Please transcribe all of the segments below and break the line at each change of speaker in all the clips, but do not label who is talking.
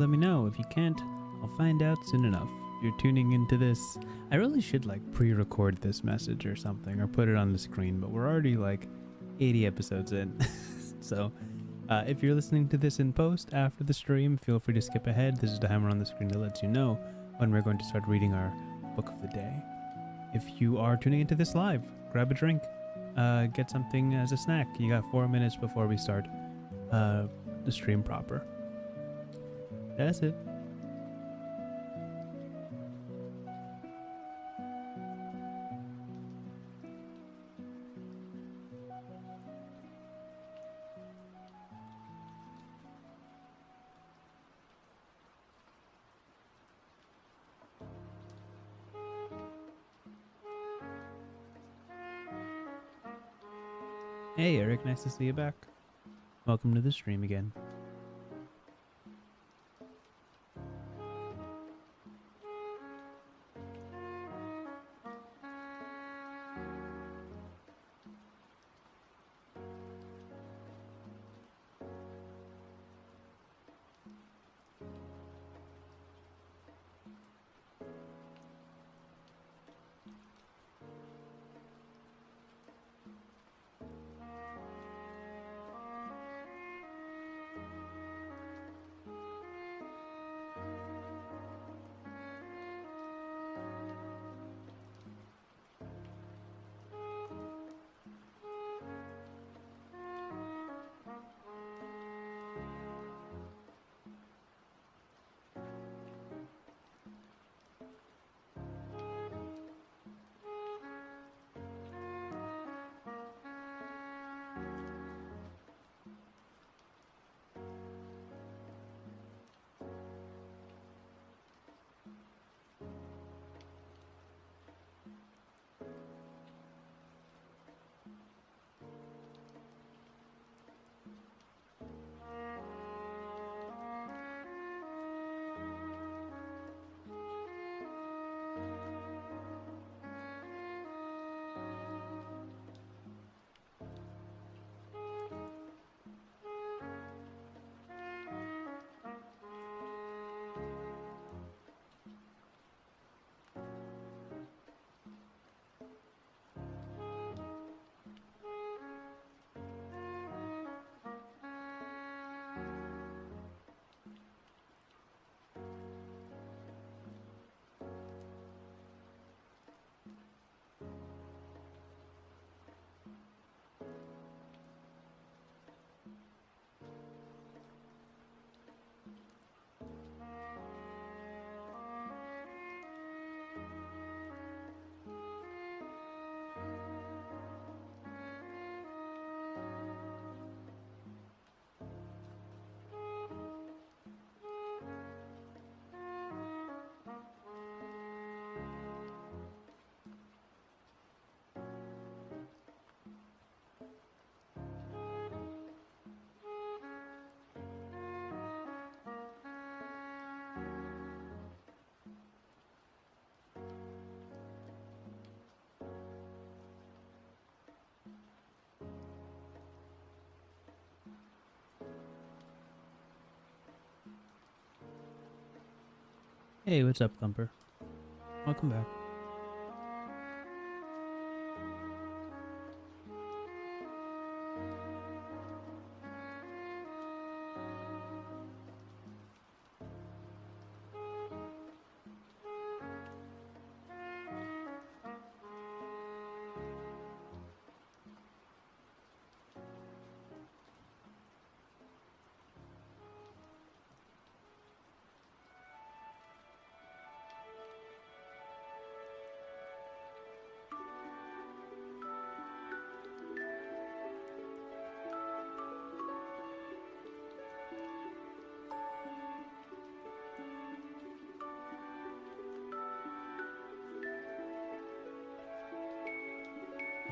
Let me know. If you can't, I'll find out soon enough. If you're tuning into this, I really should like pre-record this message or something or put it on the screen, but we're already like 80 episodes in. So if you're listening to this in post after the stream, feel free to skip ahead. This is the hammer on the screen that lets you know when we're going to start reading our book of the day. If you are tuning into this live, grab a drink, get something as a snack. You got 4 minutes before we start the stream proper. That's it. Hey Eric, nice to see you back. Welcome to the stream again. Hey, what's up, Thumper? Welcome back.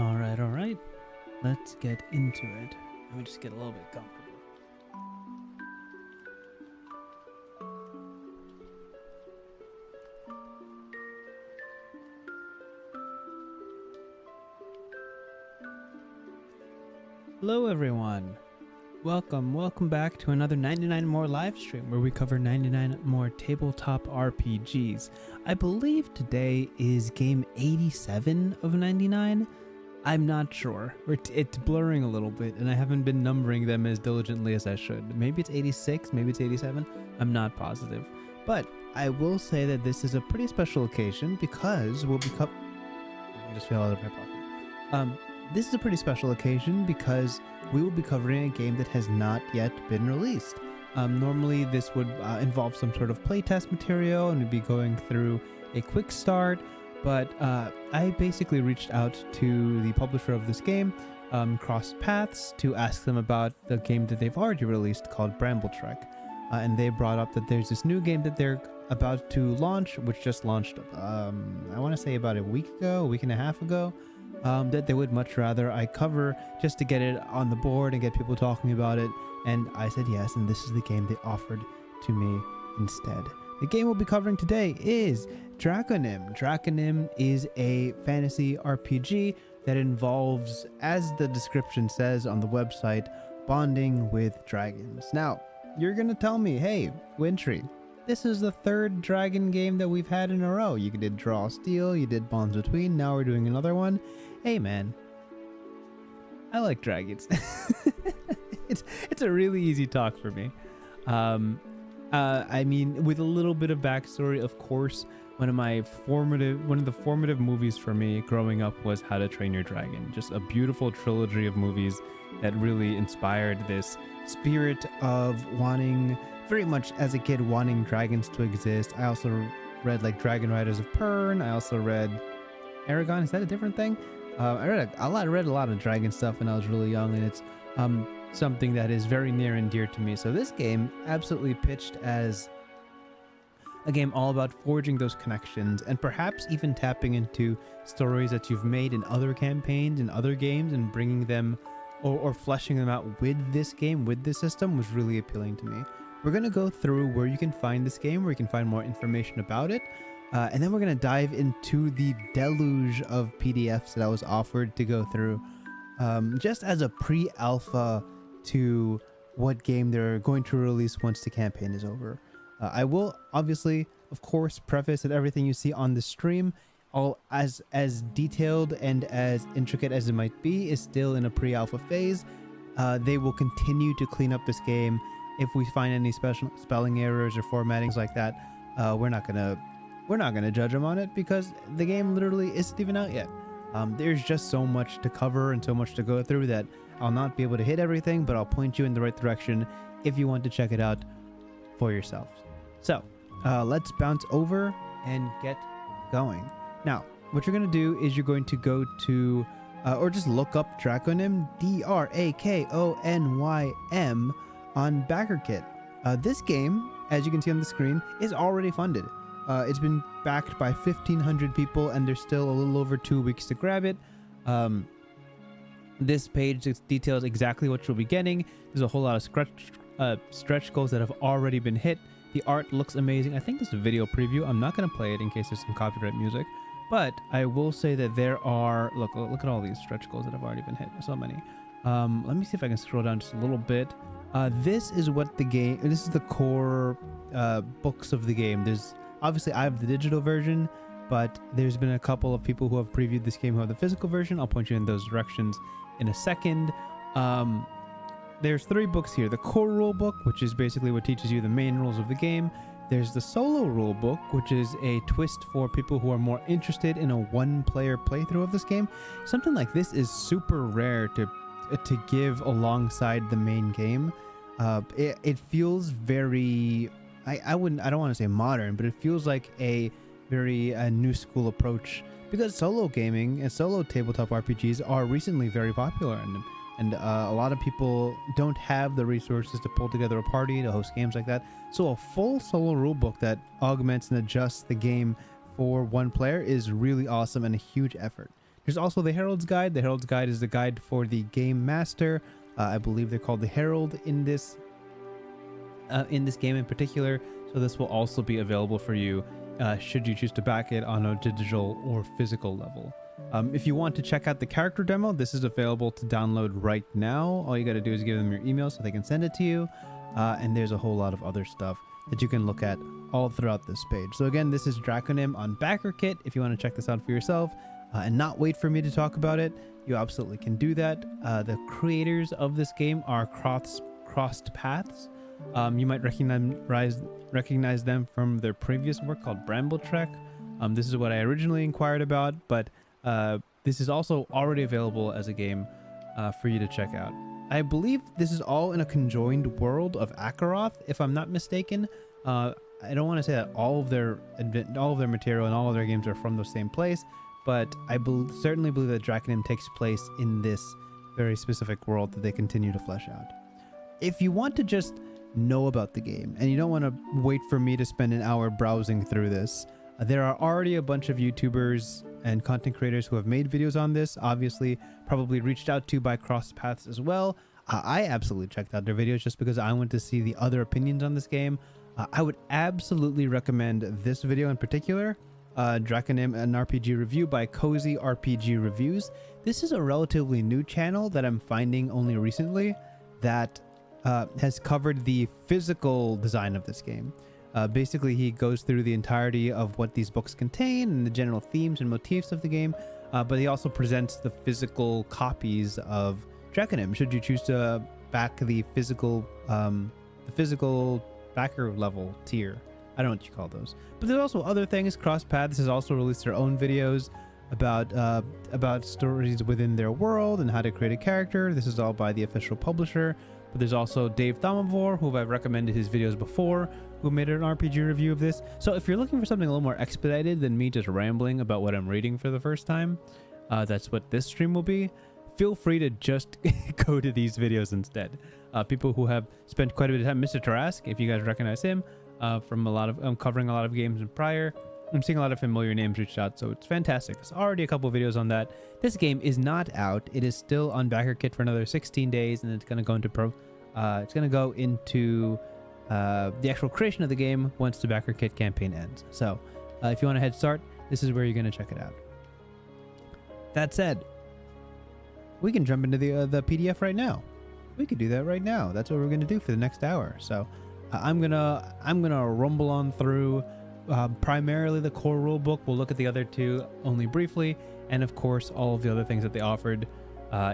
All right. Let's get into it. Let me just get a little bit comfortable. Hello, everyone. Welcome back to another 99 more live stream where we cover 99 more tabletop RPGs. I believe today is game 87 of 99. I'm not sure. It's blurring a little bit and I haven't been numbering them as diligently as I should. Maybe it's 86, maybe it's 87. I'm not positive. But I will say that this is a pretty special occasion because we'll be I just fell out of my pocket. This is a pretty special occasion because we will be covering a game that has not yet been released. Normally this would involve some sort of playtest material and we'd be going through a quick start, but I basically reached out to the publisher of this game, crossed paths to ask them about the game that they've already released called Brambletrek. And they brought up that there's this new game that they're about to launch, which just launched, I want to say about a week and a half ago. That they would much rather I cover just to get it on the board and get people talking about it. And I said yes, and this is the game they offered to me instead. The game we'll be covering today is Draconym. Draconym is a fantasy RPG that involves, as the description says on the website, bonding with dragons. Now, you're going to tell me, hey, Wintry, this is the third dragon game that we've had in a row. You did Draw Steel, you did Bonds Between, now we're doing another one. Hey man, I like dragons. it's a really easy talk for me. I mean, with a little bit of backstory, of course, one of the formative movies for me growing up was How to Train Your Dragon. Just a beautiful trilogy of movies that really inspired this spirit of wanting, very much as a kid, wanting dragons to exist. I also read like Dragon Riders of Pern. I also read Aragon. Is that a different thing? I read a lot of dragon stuff when I was really young, and it's something that is very near and dear to me. So this game absolutely pitched as a game all about forging those connections and perhaps even tapping into stories that you've made in other campaigns and other games and bringing them or fleshing them out with this game, with this system, was really appealing to me. We're going to go through where you can find this game, where you can find more information about it. And then we're going to dive into the deluge of PDFs that I was offered to go through, just as a pre-alpha to what game they're going to release once the campaign is over. I will obviously, of course, preface that everything you see on the stream, all as detailed and as intricate as it might be, is still in a pre-alpha phase. They will continue to clean up this game. If we find any special spelling errors or formattings like that, we're not gonna judge them on it because the game literally isn't even out yet. There's just so much to cover and so much to go through that I'll not be able to hit everything, but I'll point you in the right direction if you want to check it out for yourselves. So let's bounce over and get going. Now, what you're gonna do is you're going to go to or just look up Draconym, Drakonym, on BackerKit. This game, as you can see on the screen, is already funded. It's been backed by 1,500 people, and there's still a little over 2 weeks to grab it. This page details exactly what you'll be getting. There's a whole lot of stretch goals that have already been hit. The art looks amazing. I think this is a video preview. I'm not going to play it in case there's some copyright music, but I will say that there are, look at all these stretch goals that have already been hit. So many. Let me see if I can scroll down just a little bit. This is what the game, this is the core books of the game. There's obviously, I have the digital version, but there's been a couple of people who have previewed this game who have the physical version. I'll point you in those directions in a second. There's 3 books here. The core rulebook, which is basically what teaches you the main rules of the game. There's the solo rulebook, which is a twist for people who are more interested in a one-player playthrough of this game. Something like this is super rare to give alongside the main game. It feels very, I don't want to say modern, but it feels like a very new school approach, because solo gaming and solo tabletop RPGs are recently very popular, and a lot of people don't have the resources to pull together a party to host games like that. So a full solo rulebook that augments and adjusts the game for one player is really awesome and a huge effort. There's also the Herald's Guide. The Herald's Guide is the guide for the game master. I believe they're called the Herald in this game in particular. So this will also be available for you should you choose to back it on a digital or physical level. If you want to check out the character demo, this is available to download right now. All you got to do is give them your email so they can send it to you. And there's a whole lot of other stuff that you can look at all throughout this page. So again, this is Draconym on BackerKit. If you want to check this out for yourself and not wait for me to talk about it, you absolutely can do that. The creators of this game are Crossed Paths. You might recognize them from their previous work called Bramble Trek. This is what I originally inquired about, but this is also already available as a game for you to check out. I believe this is all in a conjoined world of Akeroth, if I'm not mistaken. I don't want to say that all of their material and all of their games are from the same place, but I certainly believe that Draconym takes place in this very specific world that they continue to flesh out. If you want to just know about the game and you don't want to wait for me to spend an hour browsing through this, there are already a bunch of YouTubers and content creators who have made videos on this, obviously probably reached out to by Crossed Paths as well. I absolutely checked out their videos just because I want to see the other opinions on this game. I would absolutely recommend this video in particular, Draconym, an RPG review by Cozy RPG Reviews. This is a relatively new channel that I'm finding only recently that has covered the physical design of this game. Basically, he goes through the entirety of what these books contain and the general themes and motifs of the game, but he also presents the physical copies of Draconym, should you choose to back the physical backer level tier. I don't know what you call those. But there's also other things. Crossed Paths has also released their own videos about stories within their world and how to create a character. This is all by the official publisher. But there's also Dave Thomavor, who I've recommended his videos before, who made an RPG review of this. So if you're looking for something a little more expedited than me just rambling about what I'm reading for the first time, that's what this stream will be. Feel free to just go to these videos instead. People who have spent quite a bit of time, Mr. Tarask, if you guys recognize him, from a lot of covering a lot of games in prior. I'm seeing a lot of familiar names reached out, so it's fantastic. There's already a couple of videos on that. This game is not out. It is still on BackerKit for another 16 days, and it's going to go into the actual creation of the game once the BackerKit campaign ends. So, if you want a head start, this is where you're going to check it out. That said, we can jump into the PDF right now. We could do that right now. That's what we're going to do for the next hour. So, I'm gonna rumble on through. Primarily the core rulebook. We'll look at the other two only briefly, and of course all of the other things that they offered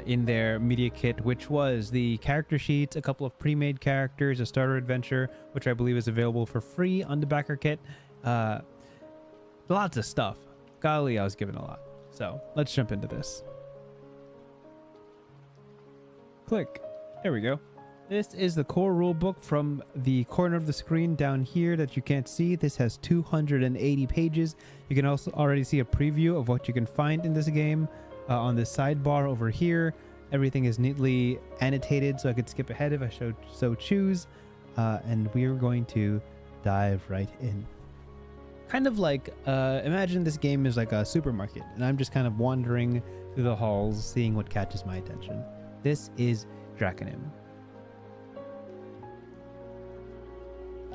in their media kit, which was the character sheets, a couple of pre-made characters, a starter adventure, which I believe is available for free on the BackerKit. Lots of stuff. Golly, I was given a lot. So let's jump into this. Click. There we go. This is the core rulebook from the corner of the screen down here that you can't see. This has 280 pages. You can also already see a preview of what you can find in this game on the sidebar over here. Everything is neatly annotated, so I could skip ahead if I so choose. And we are going to dive right in. Kind of like, imagine this game is like a supermarket, and I'm just kind of wandering through the halls, seeing what catches my attention. This is Draconym.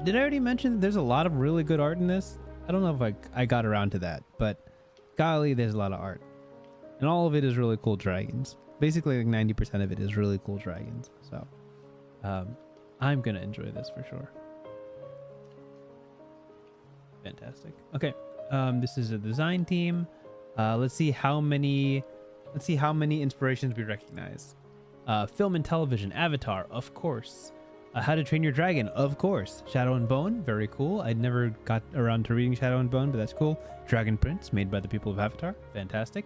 Did I already mention that there's a lot of really good art in this? I don't know if I got around to that, but golly, there's a lot of art. And all of it is really cool dragons. Basically, like 90% of it is really cool dragons. So, I'm going to enjoy this for sure. Fantastic. Okay, this is a design team. Let's see how many inspirations we recognize. Film and television, Avatar, of course. How to Train Your Dragon, of course. Shadow and Bone, very cool. I'd never got around to reading Shadow and Bone, but that's cool. Dragon Prince, made by the people of Avatar, fantastic.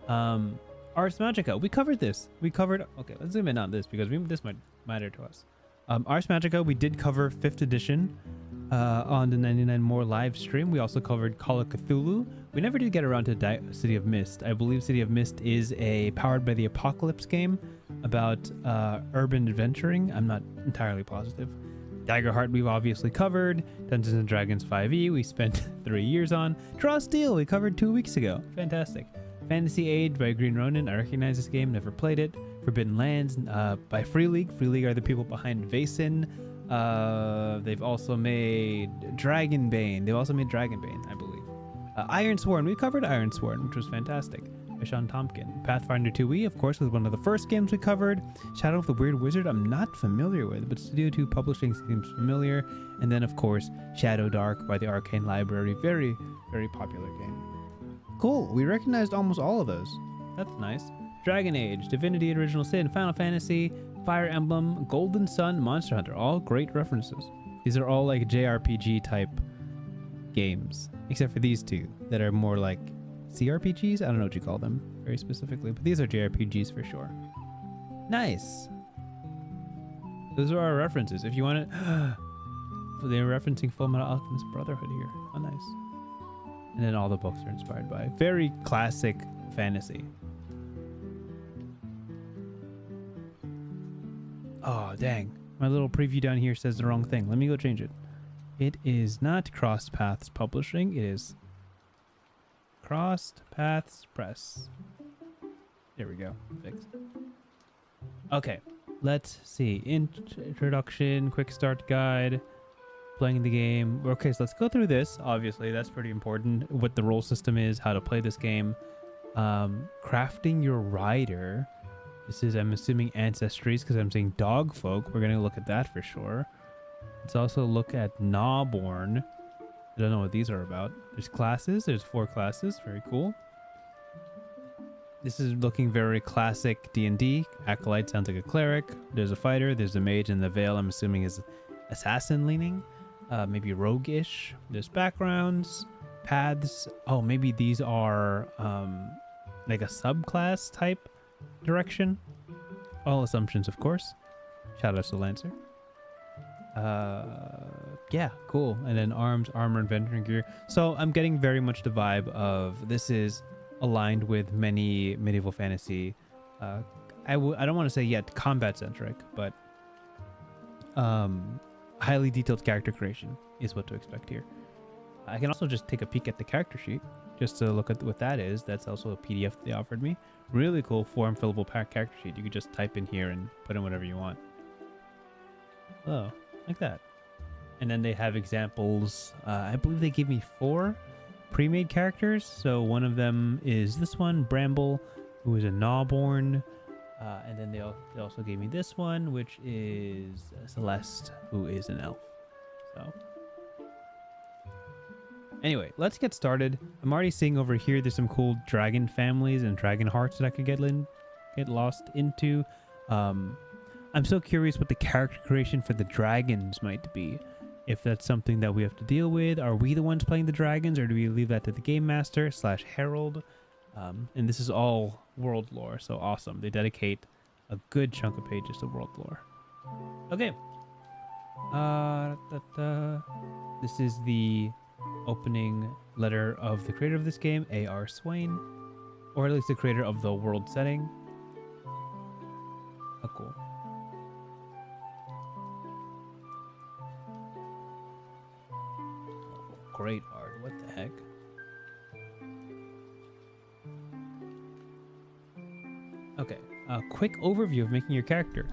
Ars Magica, we covered this. Okay, let's zoom in on this because this might matter to us. Ars Magica, we did cover 5th edition on the 99 More live stream. We also covered Call of Cthulhu. We never did get around to City of Mist. I believe City of Mist is a Powered by the Apocalypse game about urban adventuring. I'm not entirely positive. Daggerheart we've obviously covered. Dungeons and Dragons 5e we spent 3 years on. Draw Steel we covered 2 weeks ago. Fantastic. Fantasy Age by Green Ronin. I recognize this game, never played it. Forbidden Lands by Free League. Free League are the people behind Vaesen. They've also made Dragonbane. I believe. Ironsworn. We covered Ironsworn, which was fantastic. by Sean Tompkin. Pathfinder 2e, of course, was one of the first games we covered. Shadow of the Weird Wizard, I'm not familiar with, but Studio 2 Publishing seems familiar. And then, of course, Shadow Dark by the Arcane Library. Very, very popular game. Cool. We recognized almost all of those. That's nice. Dragon Age, Divinity Original Sin, Final Fantasy, Fire Emblem, Golden Sun, Monster Hunter. All great references. These are all like JRPG type games, except for these two that are more like CRPGs. I don't know what you call them very specifically, but these are JRPGs for sure. Nice. Those are our references. If you want to, they're referencing Full Metal Alchemist Brotherhood here. Oh, nice. And then all the books are inspired by very classic fantasy. Oh, dang. My little preview down here says the wrong thing. Let me go change it. It is not Crossed Paths Publishing. It is Crossed Paths Press. There we go. Fixed. Okay. Let's see. Introduction, quick start guide, playing the game. Okay, so let's go through this. Obviously, that's pretty important. What the role system is, how to play this game. Crafting your rider. This is, I'm assuming, ancestries because I'm saying dog folk. We're going to look at that for sure. Let's also look at Gnawborn. I don't know what these are about. There's classes. There's 4 classes. Very cool. This is looking very classic D&D. Acolyte sounds like a cleric. There's a fighter. There's a mage. And the veil, I'm assuming, is assassin leaning. Maybe roguish. There's backgrounds. Paths. Oh, maybe these are like a subclass type direction. All assumptions, of course. Shout out to Lancer. Yeah, cool. And then arms, armor, and venturing gear. So I'm getting very much the vibe of this is aligned with many medieval fantasy. I don't want to say yet combat centric, but highly detailed character creation is what to expect here. I can also just take a peek at the character sheet just to look at what that is. That's also a PDF they offered me. Really cool form fillable character sheet. You could just type in here and put in whatever you want. Oh, like that. And then they have examples. I believe they gave me 4 pre-made characters. So one of them is this one, Bramble, who is a Gnawborn. And then they also gave me this one, which is Celeste, who is an elf. So anyway, let's get started. I'm already seeing over here there's some cool dragon families and dragon hearts that I could get lost into. I'm so curious what the character creation for the dragons might be. If that's something that we have to deal with. Are we the ones playing the dragons, or do we leave that to the game master / herald? And this is all world lore, so awesome. They dedicate a good chunk of pages to world lore. Okay. This is the opening letter of the creator of this game, A.R. Swain, or at least the creator of the world setting. Oh, cool. Great art. What the heck? Okay. A quick overview of making your character.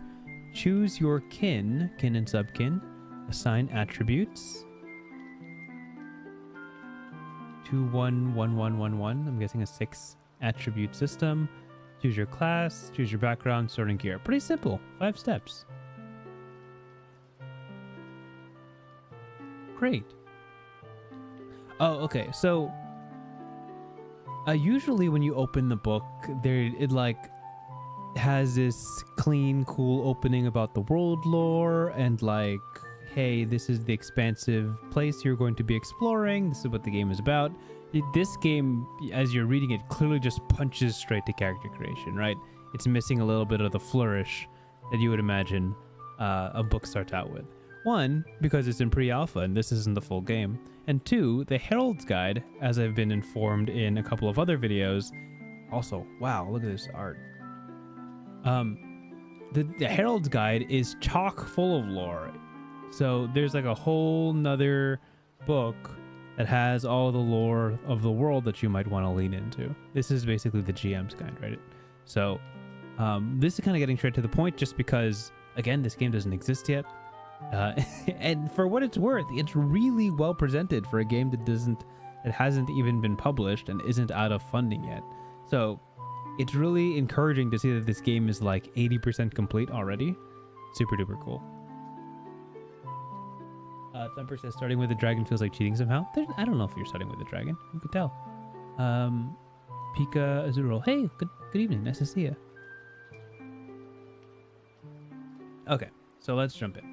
Choose your kin and subkin. Assign attributes. 2, 1, 1, 1, 1, 1. I'm guessing a 6 attribute system. Choose your class. Choose your background. Sword and gear. Pretty simple. 5 steps. Great. Oh, okay. So usually when you open the book, it like has this clean, cool opening about the world lore and like, hey, this is the expansive place you're going to be exploring. This is what the game is about. This game, as you're reading it, clearly just punches straight to character creation, right? It's missing a little bit of the flourish that you would imagine a book starts out with. 1, because it's in pre-alpha and this isn't the full game. And 2, the Herald's Guide, as I've been informed in a couple of other videos. Also, wow, look at this art. The Herald's Guide is chock full of lore. So there's like a whole nother book that has all the lore of the world that you might want to lean into. This is basically the GM's guide, right? So this is kind of getting straight to the point just because, again, this game doesn't exist yet. And for what it's worth, it's really well presented for a game that hasn't even been published and isn't out of funding yet. So it's really encouraging to see that this game is like 80% complete already. Super duper cool. Thumper says starting with a dragon feels like cheating somehow. I don't know if you're starting with a dragon. You could tell. Pika Azuro. Hey, good evening. Nice to see you. Okay, so let's jump in.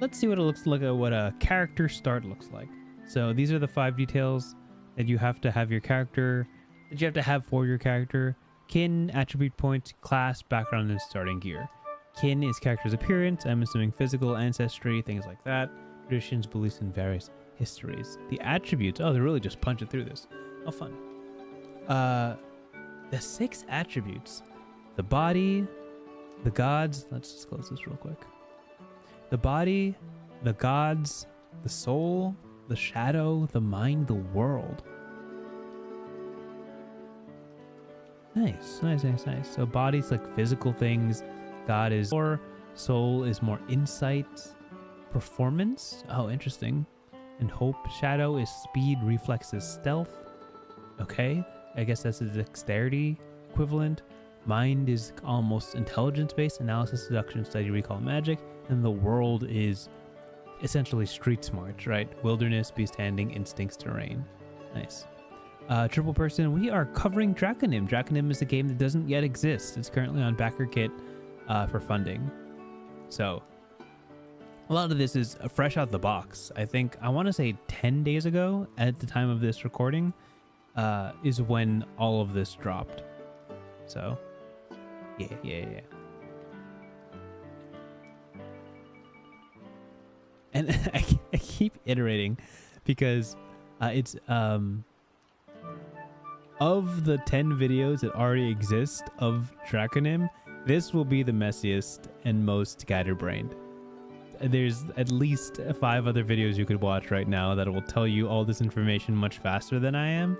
Let's see what it looks like, what a character start looks like. So these are the 5 details that you have to have your character, that you have to have for your character. Kin, attribute points, class, background, and starting gear. Kin is character's appearance. I'm assuming physical, ancestry, things like that. Traditions, beliefs, and various histories. The attributes. Oh, they're really just punching through this. Oh, fun. The 6 attributes. The body, the gods. Let's just close this real quick. The body, the gods, the soul, the shadow, the mind, the world. Nice. So body's like physical things. God is more, soul is more insight, performance. Oh, interesting. And hope. Shadow is speed, reflexes, stealth. Okay, I guess that's a dexterity equivalent. Mind is almost intelligence-based, analysis, deduction, study, recall, magic. And the world is essentially street smart, right? Wilderness, beast handling, instincts, terrain. Nice. Triple person, we are covering Draconym. Draconym is a game that doesn't yet exist. It's currently on BackerKit for funding. So a lot of this is fresh out the box. I think, I want to say 10 days ago at the time of this recording is when all of this dropped. So yeah. And I keep iterating because it's of the 10 videos that already exist of Draconym, this will be the messiest and most scatterbrained. There's at least 5 other videos you could watch right now that will tell you all this information much faster than I am.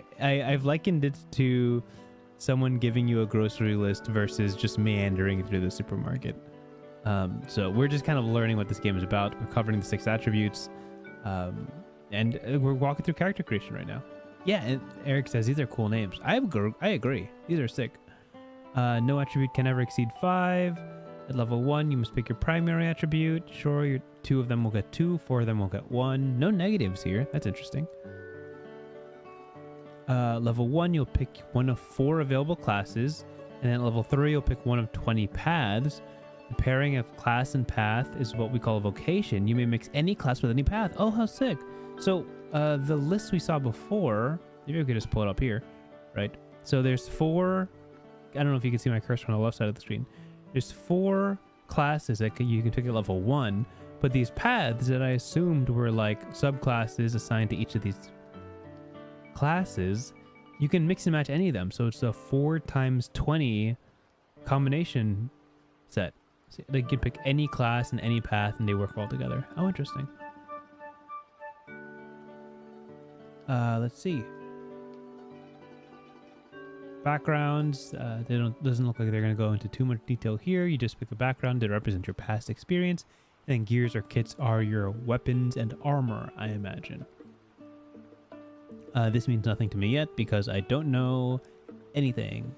I've likened it to someone giving you a grocery list versus just meandering through the supermarket. So we're just kind of learning what this game is about. We're covering the 6 attributes, and we're walking through character creation right now. Yeah, and Eric says these are cool names. I agree. These are sick. No attribute can ever exceed 5. At level 1, you must pick your primary attribute. Sure, your 2 of them will get 2, 4 of them will get 1. No negatives here. That's interesting. Level 1, you'll pick one of 4 available classes, and then at level 3, you'll pick one of 20 paths. The pairing of class and path is what we call a vocation. You may mix any class with any path. Oh, how sick. So the list we saw before, maybe we could just pull it up here, right? So there's 4, I don't know if you can see my cursor on the left side of the screen. There's 4 classes that you can pick at level 1, but these paths that I assumed were like subclasses assigned to each of these classes, you can mix and match any of them. So it's a 4 times 20 combination set. So they can pick any class and any path and they work all together. Oh, interesting. Let's see. Backgrounds, doesn't look like they're going to go into too much detail here. You just pick a background that represents your past experience, and then gears or kits are your weapons and armor, I imagine. This means nothing to me yet because I don't know anything.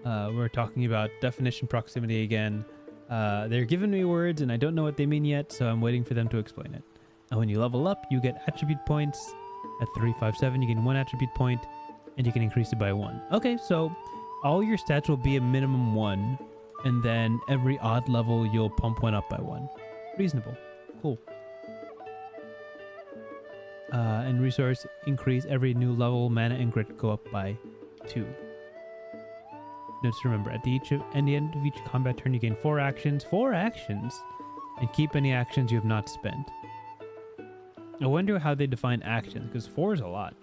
We're talking about definition proximity again. They're giving me words and I don't know what they mean yet, so I'm waiting for them to explain it. And when you level up, you get attribute points. At 357, you gain 1 attribute point, and you can increase it by 1. Okay, so all your stats will be a minimum 1, and then every odd level you'll pump 1 up by 1. Reasonable. Cool. And resource increase every new level, mana and grit go up by 2. Notes to remember, at the end of each combat turn you gain 4 actions. 4 actions? And keep any actions you have not spent. I wonder how they define actions, because 4 is a lot.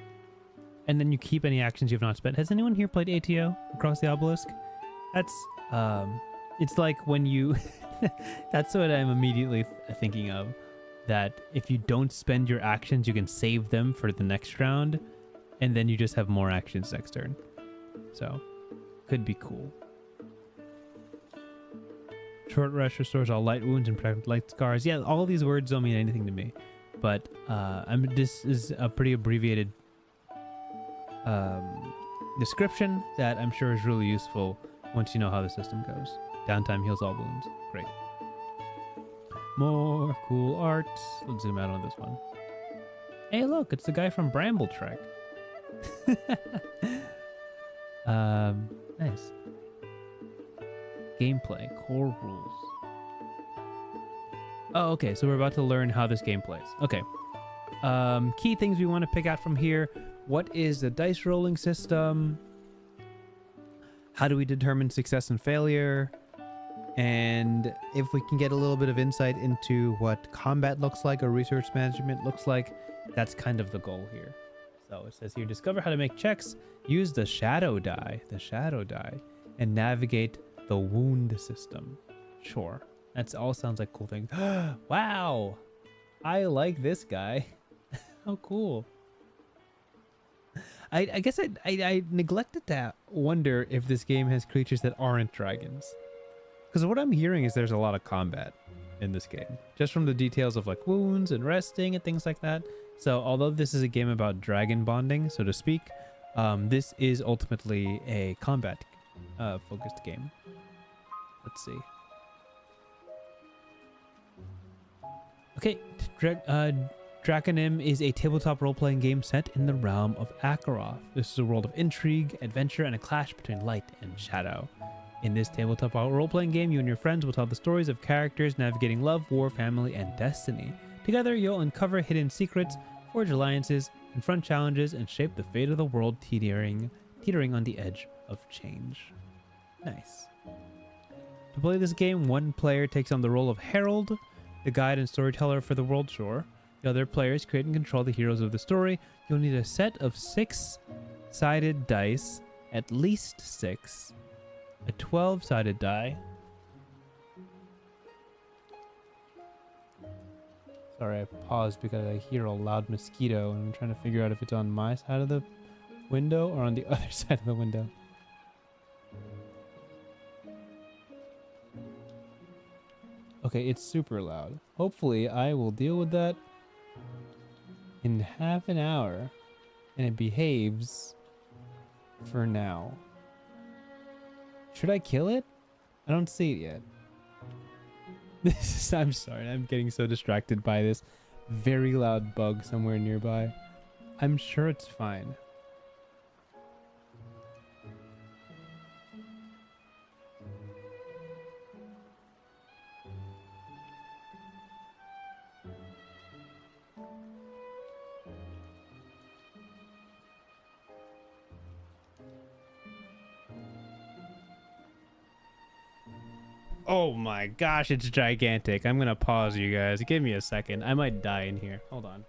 And then you keep any actions you have not spent. Has anyone here played ATO, Across the Obelisk? That's, it's like when you, that's what I'm immediately thinking of. That if you don't spend your actions, you can save them for the next round, and then you just have more actions next turn. So, could be cool. Short rest restores all light wounds and protect light scars. Yeah, all these words don't mean anything to me. but this is a pretty abbreviated description that I'm sure is really useful once you know how the system goes. Downtime heals all wounds. Great. More cool art. Let's zoom out on this one. Hey, look, it's the guy from Bramble Trek. Nice. Gameplay, core rules. Oh, okay, so we're about to learn how this game plays. Okay. Key things we want to pick out from here. What is the dice rolling system? How do we determine success and failure? And if we can get a little bit of insight into what combat looks like or resource management looks like, that's kind of the goal here. So it says here, discover how to make checks, use the shadow die, and navigate the wound system. Sure. That all sounds like cool things. Wow. I like this guy. How cool. I guess I neglected to wonder if this game has creatures that aren't dragons. Because what I'm hearing is there's a lot of combat in this game. Just from the details of like wounds and resting and things like that. So although this is a game about dragon bonding, so to speak, this is ultimately a combat focused game. Let's see. Okay, Draconym is a tabletop role-playing game set in the realm of Akeroth. This is a world of intrigue, adventure, and a clash between light and shadow. In this tabletop role-playing game, you and your friends will tell the stories of characters navigating love, war, family, and destiny. Together, you'll uncover hidden secrets, forge alliances, confront challenges, and shape the fate of the world teetering on the edge of change. Nice. To play this game, one player takes on the role of Herald, the guide and storyteller for the world. Sure. The other players create and control the heroes of the story. You'll need a set of 6-sided dice, at least 6, a 12-sided die. Sorry, I paused because I hear a loud mosquito and I'm trying to figure out if it's on my side of the window or on the other side of the window. Okay, it's super loud. Hopefully I will deal with that in half an hour and it behaves for now. Should I kill it? I don't see it yet. I'm sorry, I'm getting so distracted by this very loud bug somewhere nearby. I'm sure it's fine. Oh my gosh, it's gigantic. I'm gonna pause you guys. Give me a second. I might die in here. Hold on.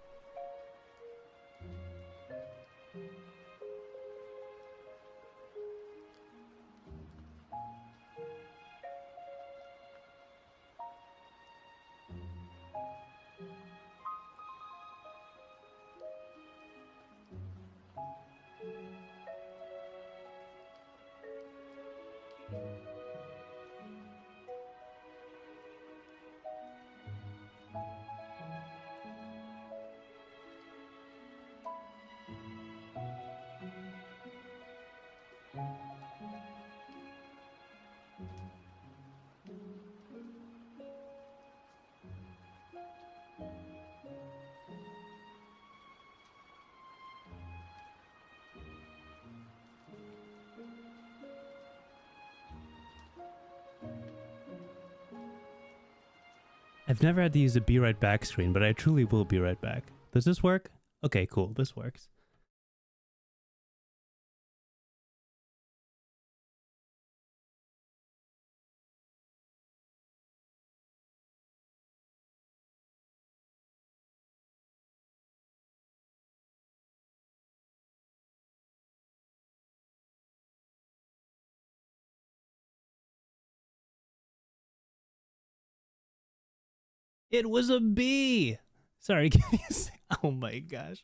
I've never had to use the be right back screen, but I truly will be right back. Does this work? Okay, cool. This works. It was a bee. Sorry, give me a sec. Oh my gosh.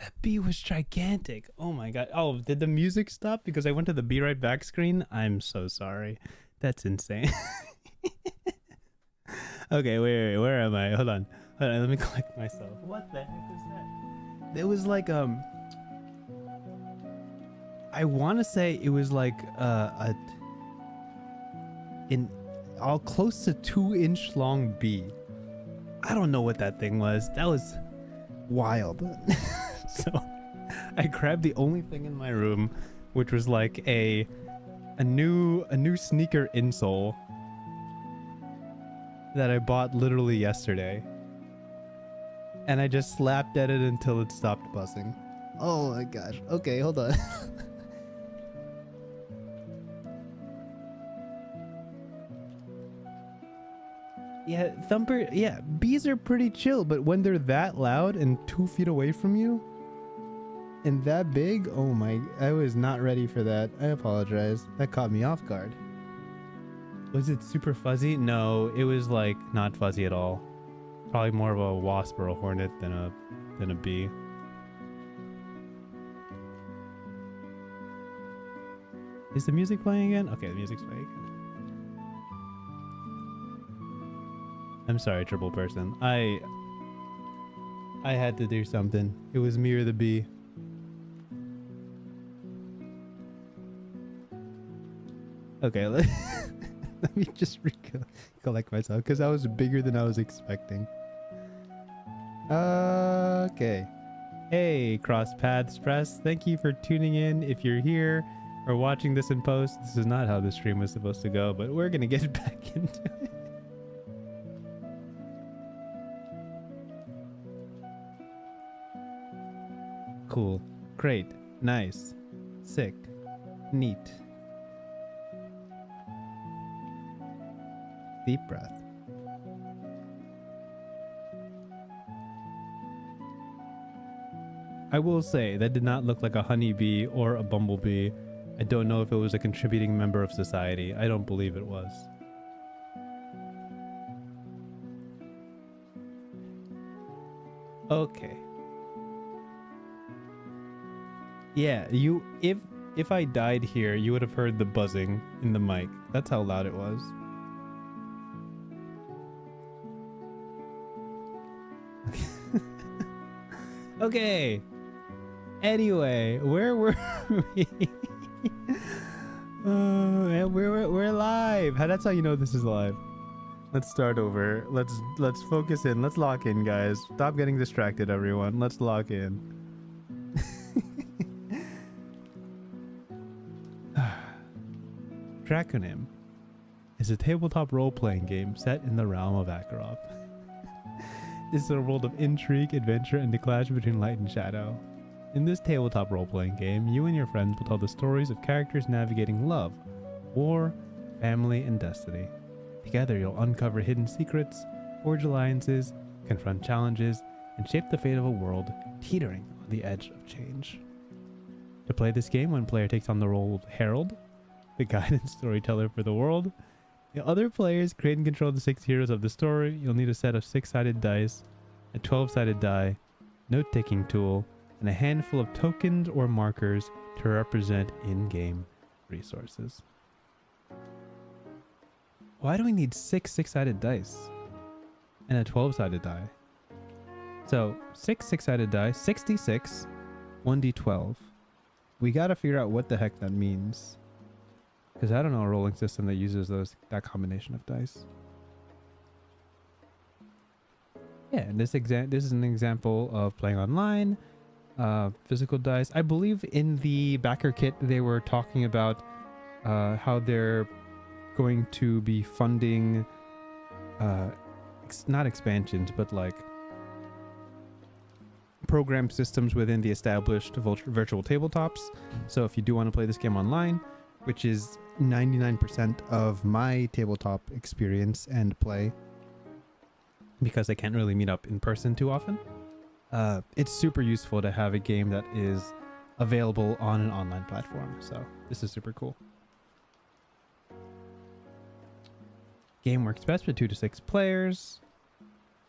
That bee was gigantic. Oh my god. Oh, did the music stop because I went to the be right back screen? I'm so sorry. That's insane. Okay, wait, where am I? Hold on, let me collect myself. What the heck was that? It was like I want to say it was like in all close to 2-inch long bee. I don't know what that thing was. That was wild. So I grabbed the only thing in my room, which was like a new sneaker insole that I bought literally yesterday, and I just slapped at it until it stopped buzzing. Oh my gosh. Okay, hold on. Yeah, Thumper, yeah, bees are pretty chill, but when they're that loud and 2 feet away from you and that big, oh my, I was not ready for that. I apologize. That caught me off guard. Was it super fuzzy? No, it was like not fuzzy at all. Probably more of a wasp or a hornet than a bee. Is the music playing again? Okay, the music's playing again. I'm sorry, triple person. I had to do something. It was me or the bee. Okay, let me just recollect myself because that was bigger than I was expecting. Okay. Hey, Cross Paths Press. Thank you for tuning in. If you're here or watching this in post, this is not how the stream was supposed to go, but we're gonna get back into it. Cool. Great. Nice. Sick. Neat. Deep breath. I will say that did not look like a honeybee or a bumblebee. I don't know if it was a contributing member of society. I don't believe it was. Okay. Yeah, if I died here, you would have heard the buzzing in the mic. That's how loud it was. Okay. Anyway, where were we? We're live. That's how you know this is live. Let's start over. Let's focus in. Let's lock in, guys. Stop getting distracted, everyone. Let's lock in. Draconym is a tabletop role-playing game set in the realm of Akeroth. This is a world of intrigue, adventure, and the clash between light and shadow. In this tabletop role-playing game, you and your friends will tell the stories of characters navigating love, war, family, and destiny. Together, you'll uncover hidden secrets, forge alliances, confront challenges, and shape the fate of a world teetering on the edge of change. To play this game, one player takes on the role of Herald, the guide and storyteller for the world. The other players create and control the 6 heroes of the story. You'll need a set of 6-sided dice, a 12-sided die, note-taking tool, and a handful of tokens or markers to represent in-game resources. Why do we need 6-sided dice and a 12-sided die? So 6-sided die, 66, 1d12. We gotta figure out what the heck that means, because I don't know a rolling system that uses that combination of dice. Yeah, and this is an example of playing online. Physical dice. I believe in the BackerKit they were talking about how they're going to be funding not expansions, but like program systems within the established virtual tabletops. So if you do want to play this game online, which is 99% of my tabletop experience and play, because I can't really meet up in person too often, it's super useful to have a game that is available on an online platform. So this is super cool. Game works best with 2 to 6 players.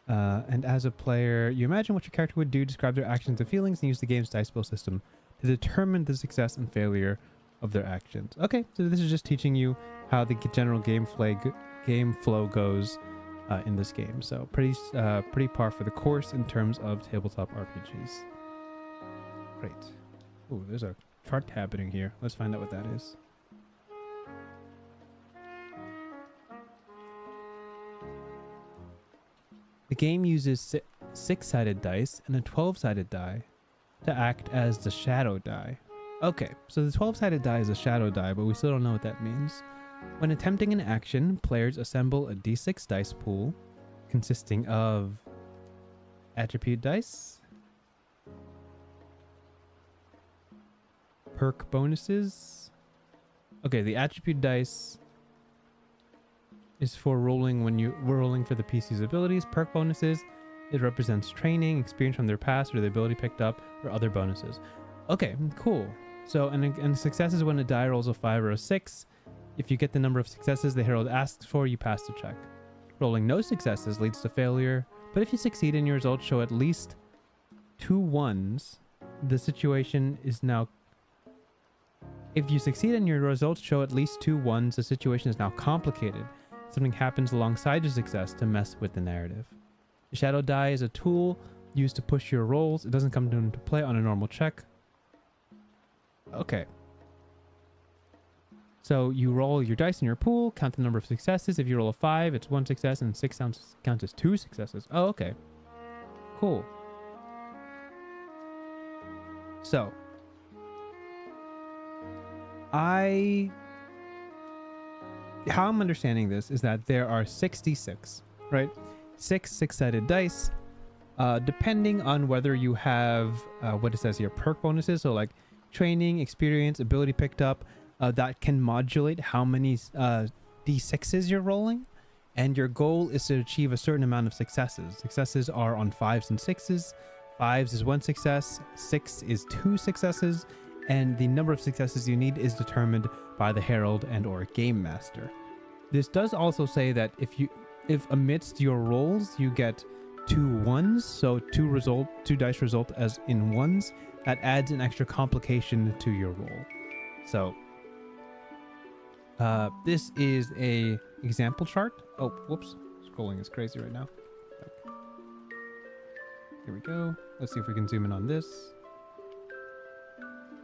And as a player, you imagine what your character would do, describe their actions and feelings, and use the game's dice roll system to determine the success and failure of their actions. Okay, so this is just teaching you how the general game flow goes in this game. So pretty par for the course in terms of tabletop RPGs. Great. Ooh, there's a chart happening here. Let's find out what that is. The game uses 6-sided dice and a 12-sided die to act as the shadow die. Okay, so the 12-sided die is a shadow die, but we still don't know what that means. When attempting an action, players assemble a d6 dice pool consisting of attribute dice, perk bonuses. Okay, the attribute dice is for rolling when you're rolling for the PC's abilities. Perk bonuses, it represents training, experience from their past, or the ability picked up, or other bonuses. Okay, cool. So, and success is when a die rolls a 5 or a 6. If you get the number of successes the herald asks for, you pass the check. Rolling no successes leads to failure, but if you succeed and your results show at least 2 1s, the situation is now... If you succeed and your results show at least 2 1s, the situation is now complicated. Something happens alongside your success to mess with the narrative. The shadow die is a tool used to push your rolls. It doesn't come into play on a normal check. Okay. So you roll your dice in your pool, count the number of successes. If you roll a 5, it's 1 success, and 6 counts as 2 successes. Oh, okay. Cool. So, how I'm understanding this is that there are 66, right? 6-sided dice, depending on whether you have what it says here, perk bonuses, so like training, experience, ability picked up, that can modulate how many d6s you're rolling, and your goal is to achieve a certain amount of successes. Successes are on 5s and 6s. 5s is 1 success, 6 is 2 successes, and the number of successes you need is determined by the herald and or game master. This does also say that if amidst your rolls you get 2 1s, so 2 dice result as in 1s, that adds an extra complication to your roll. So this is a example chart. Oh, whoops, scrolling is crazy right now. Here we go. Let's see if we can zoom in on this.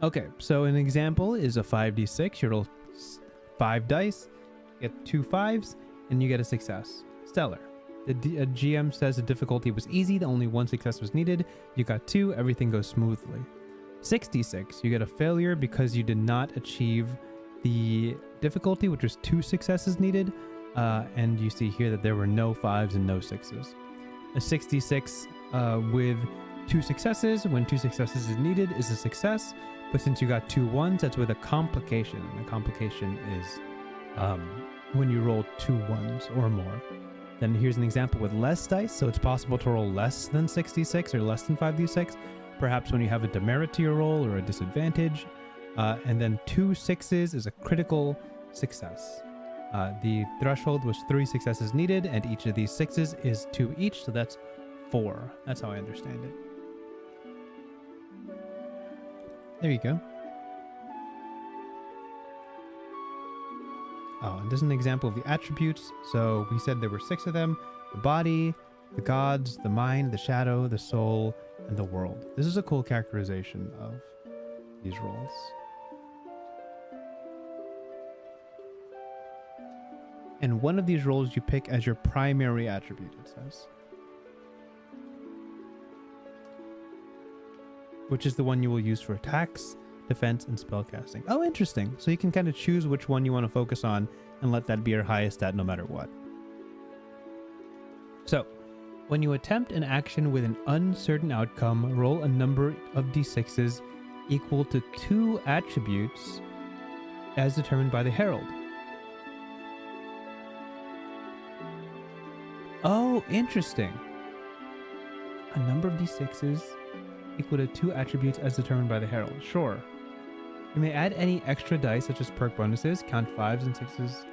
Okay, so an example is a 5d6. You roll 5 dice, get 2 5s, and you get a success. Stellar. The GM says the difficulty was easy, the only 1 success was needed. You got 2, everything goes smoothly. 66, you get a failure because you did not achieve the difficulty, which was 2 successes needed. And you see here that there were no 5s and no 6s. A 66 with 2 successes, when 2 successes is needed, is a success. But since you got 2 1s, that's with a complication. A complication is when you roll 2 1s or more. Then here's an example with less dice, so it's possible to roll less than 66 or less than 5d6, perhaps when you have a demerit to your roll or a disadvantage. And then 2 6s is a critical success. The threshold was 3 successes needed, and each of these 6s is 2 each, so that's 4. That's how I understand it. There you go. Oh, and this is an example of the attributes. So we said there were 6 of them: the body, the gods, the mind, the shadow, the soul, and the world. This is a cool characterization of these roles. And one of these roles you pick as your primary attribute, it says. Which is the one you will use for attacks, defense, and spellcasting. Oh, interesting. So you can kind of choose which one you want to focus on and let that be your highest stat no matter what. So, when you attempt an action with an uncertain outcome, roll a number of d6s equal to 2 attributes as determined by the herald. Oh, interesting. A number of d6s equal to 2 attributes as determined by the herald. Sure. You may add any extra dice such as perk bonuses, count 5s and 6s,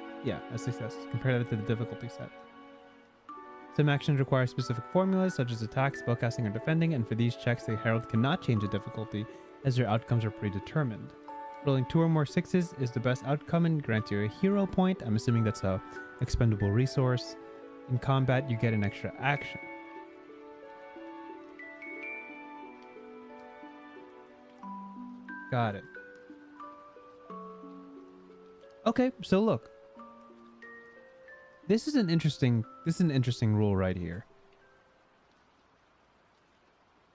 as successes. Compare that to the difficulty set. Some actions require specific formulas, such as attack, spellcasting, or defending, and for these checks, the herald cannot change the difficulty, as their outcomes are predetermined. Rolling 2 or more 6s is the best outcome and grants you a hero point. I'm assuming that's a expendable resource. In combat, you get an extra action. Got it. Okay, so look. This is an interesting rule right here.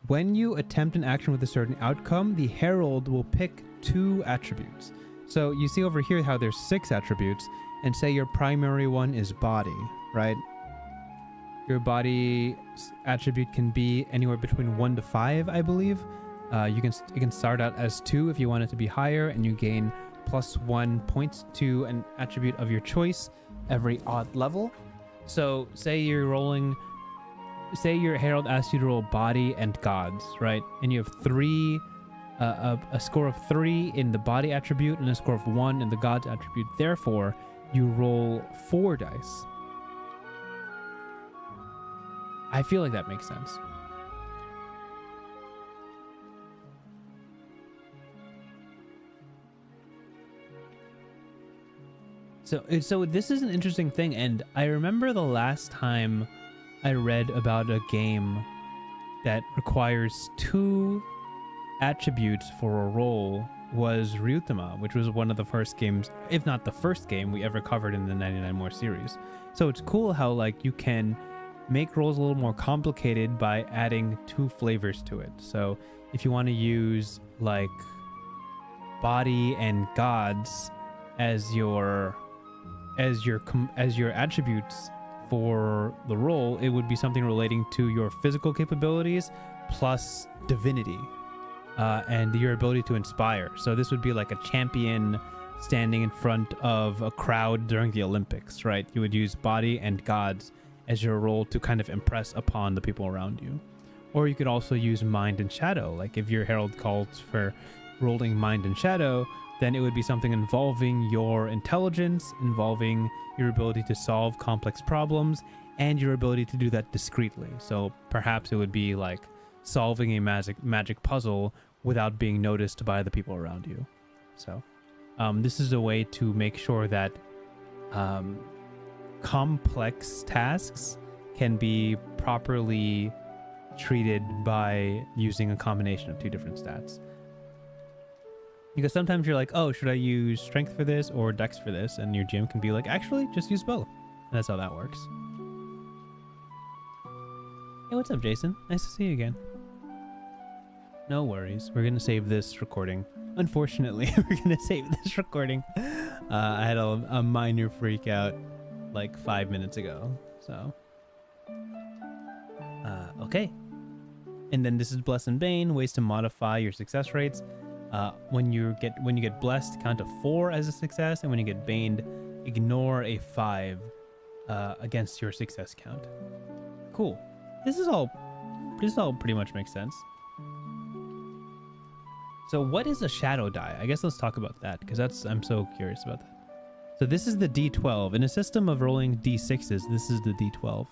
When you attempt an action with a certain outcome, the herald will pick 2 attributes. So you see over here how there's 6 attributes, and say your primary one is body, right? Your body attribute can be anywhere between 1 to 5, I believe. It can start out as 2 if you want it to be higher, and you gain +1 points to an attribute of your choice every odd level. So say your herald asks you to roll body and gods, right? And you have 3, a score of 3 in the body attribute and a score of 1 in the gods attribute. Therefore, you roll 4 dice. I feel like that makes sense. So this is an interesting thing, and I remember the last time I read about a game that requires 2 attributes for a roll was Ryutama, which was one of the first games, if not the first game we ever covered in the 99 More series. So it's cool how like you can make rolls a little more complicated by adding 2 flavors to it. So if you want to use like body and gods as your attributes for the roll, it would be something relating to your physical capabilities plus divinity and your ability to inspire. So this would be like a champion standing in front of a crowd during the Olympics, right? You would use body and gods as your role to kind of impress upon the people around you. Or you could also use mind and shadow. Like if your herald calls for rolling mind and shadow, then it would be something involving your intelligence, involving your ability to solve complex problems, and your ability to do that discreetly. So perhaps it would be like solving a magic puzzle without being noticed by the people around you. So this is a way to make sure that complex tasks can be properly treated by using a combination of 2 different stats. Because sometimes you're like, oh, should I use strength for this or dex for this? And your GM can be like, actually, just use both. And that's how that works. Hey, what's up, Jason? Nice to see you again. No worries. We're going to save this recording. Unfortunately, we're going to save this recording. I had a minor freak out like 5 minutes ago. So, okay. And then this is Bless and Bane, ways to modify your success rates. When you get blessed, count to 4 as a success, and when you get baned, ignore a 5 against your success count. Cool. This all pretty much makes sense. So what is a shadow die? I guess let's talk about that, because I'm so curious about that. So this is the D12. In a system of rolling D6s, this is the D12.